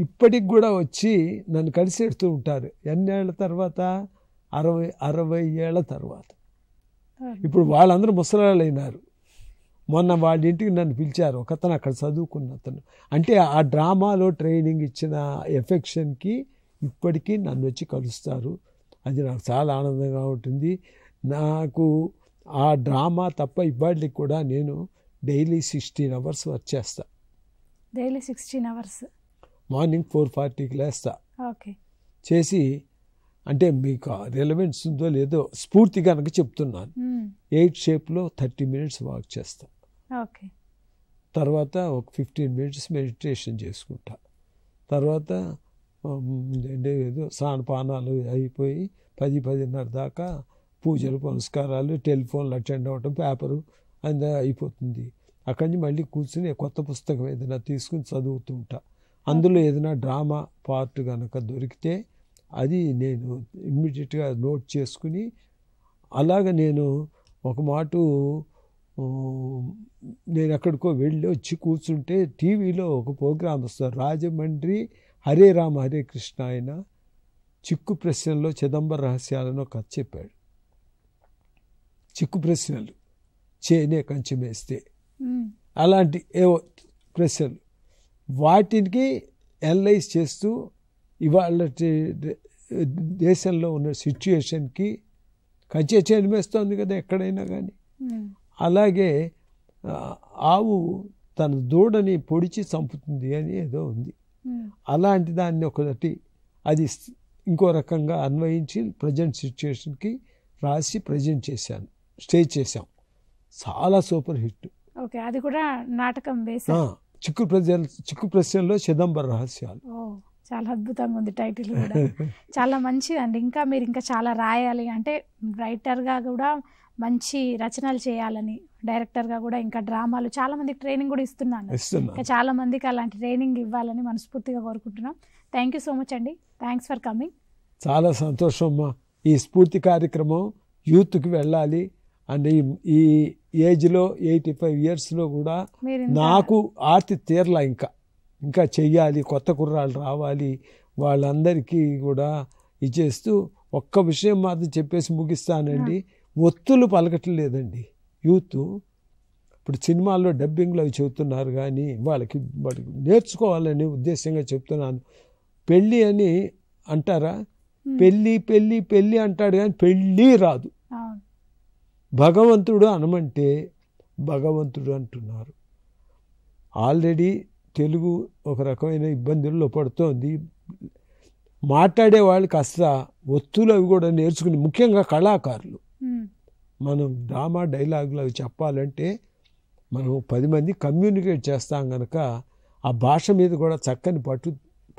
ఇప్పటికి కూడా వచ్చి నన్ను కలిసి ఎడుతూ ఉంటారు. ఎన్నేళ్ల తర్వాత? 60 ఏళ్ల తర్వాత. ఇప్పుడు వాళ్ళందరూ ముసలాళ్ళు అయినారు. మొన్న వాళ్ళ ఇంటికి నన్ను పిలిచారు, ఒకతను అక్కడ చదువుకున్న అతను. అంటే ఆ డ్రామాలో ట్రైనింగ్ ఇచ్చిన ఎఫెక్షన్కి ఇప్పటికీ నన్ను వచ్చి కలుస్తారు. అది నాకు చాలా ఆనందంగా ఉంటుంది. నాకు ఆ డ్రామా తప్ప ఇవాళకి కూడా నేను డైలీ 16 hours వర్క్ చేస్తా. Daily 16 hours? మార్నింగ్ 4:40కి లేస్తా. చేసి అంటే మీకు రిలవెన్స్ ఉందో లేదో స్ఫూర్తి కనుక చెప్తున్నాను. 8 షేప్లో 30 minutes వాక్ చేస్తా. తర్వాత ఒక 15 minutes మెడిటేషన్ చేసుకుంటా. తర్వాత ఏదో స్నానపానాలు అయిపోయి 10-10:30 దాకా పూజలు పునస్కారాలు, టెలిఫోన్లు అటెండ్ అవ్వటం, పేపరు అంతా అయిపోతుంది. అక్కడి నుంచి మళ్ళీ కూర్చుని కొత్త పుస్తకం ఏదైనా తీసుకుని చదువుతూ ఉంటా. అందులో ఏదైనా డ్రామా పార్ట్ కనుక దొరికితే అది నేను ఇమ్మీడియట్గా నోట్ చేసుకుని, అలాగ నేను ఒక మాట నేను ఎక్కడికో వెళ్ళి వచ్చి కూర్చుంటే టీవీలో ఒక ప్రోగ్రామ్ వస్తారు, రాజమండ్రి హరే రామ హరే కృష్ణ. ఆయన చిక్కు ప్రశ్నల్లో చిదంబర రహస్యాలను కథ చెప్పాడు. చిక్కు ప్రశ్నలు, చేనే కంచెం వేస్తే, అలాంటి ఏవో ప్రశ్నలు, వాటికి అనలైజ్ చేస్తూ ఇవాళ దేశంలో ఉన్న సిచ్యుయేషన్కి కంచె చేను వేస్తుంది కదా ఎక్కడైనా కానీ, అలాగే ఆవు తన దూడని పొడిచి చంపుతుంది అని ఏదో ఉంది. అలాంటి దాన్ని ఒకటి అది ఇంకో రకంగా అన్వయించి ప్రజెంట్ సిచ్యుయేషన్కి రాసి ప్రజెంట్ చేశాను, స్టేజ్ చేశాం. చాలా సూపర్ హిట్. ఓకే, అది కూడా నాటకం వేశారు. చిక్కు ప్రశ్నలో చిదంబర రహస్యాలు. చాలా అద్భుతంగా ఉంది టైటిల్ కూడా. చాలా మంచిదండి. ఇంకా మీరు ఇంకా చాలా రాయాలి అంటే రైటర్గా కూడా మంచి రచనలు చేయాలని, డైరెక్టర్గా కూడా ఇంకా డ్రామాలు చాలా మందికి ట్రైనింగ్ కూడా ఇస్తున్నాను. ఇంకా చాలా మందికి అలాంటి ట్రైనింగ్ ఇవ్వాలని మనస్ఫూర్తిగా కోరుకుంటున్నాం. థ్యాంక్ యూ సో మచ్ అండి. Thanks for coming. చాలా సంతోషం అమ్మా. ఈ స్ఫూర్తి కార్యక్రమం యూత్కి వెళ్ళాలి అండ్ ఈ ఏజ్లో 85 yearsలో కూడా నాకు ఆర్తి తీరలా, ఇంకా చెయ్యాలి, కొత్త కుర్రాళ్ళు రావాలి, వాళ్ళందరికీ కూడా ఇచ్చేస్తూ ఒక్క విషయం మాత్రం చెప్పేసి ముగిస్తానండి. ఒత్తులు పలకట్లేదండి యూత్. ఇప్పుడు సినిమాల్లో డబ్బింగ్లో అవి చెబుతున్నారు కానీ వాళ్ళకి నేర్చుకోవాలనే ఉద్దేశంగా చెప్తున్నాను. పెళ్ళి అని అంటారా, పెళ్ళి పెళ్ళి పెళ్ళి అంటాడు కానీ పెళ్ళి రాదు. భగవంతుడు అనమంటే భగవంతుడు అంటున్నారు. ఆల్రెడీ తెలుగు ఒక రకమైన ఇబ్బందుల్లో పడుతోంది. మాట్లాడే వాళ్ళు కాస్త ఒత్తులు అవి కూడా నేర్చుకుని, ముఖ్యంగా కళాకారులు, మనం డ్రామా డైలాగులు అవి చెప్పాలంటే మనం 10 మంది కమ్యూనికేట్ చేస్తాం కనుక ఆ భాష మీద కూడా చక్కని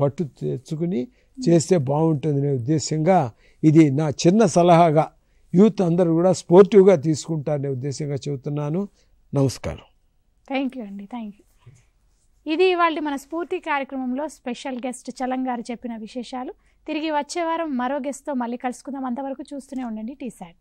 పట్టు తెచ్చుకుని చేస్తే బాగుంటుందనే ఉద్దేశంగా, ఇది నా చిన్న సలహాగా యూత్ అందరూ కూడా స్పోర్టివ్గా తీసుకుంటారనే ఉద్దేశంగా చెబుతున్నాను. నమస్కారం. థ్యాంక్ యూ అండి. Thank you. ఇది ఇవాళ మన స్ఫూర్తి కార్యక్రమంలో స్పెషల్ గెస్ట్ చలం గారు చెప్పిన విశేషాలు. తిరిగి వచ్చే వారం మరో గెస్ట్తో మళ్ళీ కలుసుకుందాం. అంతవరకు చూస్తూనే ఉండండి టీసాట్.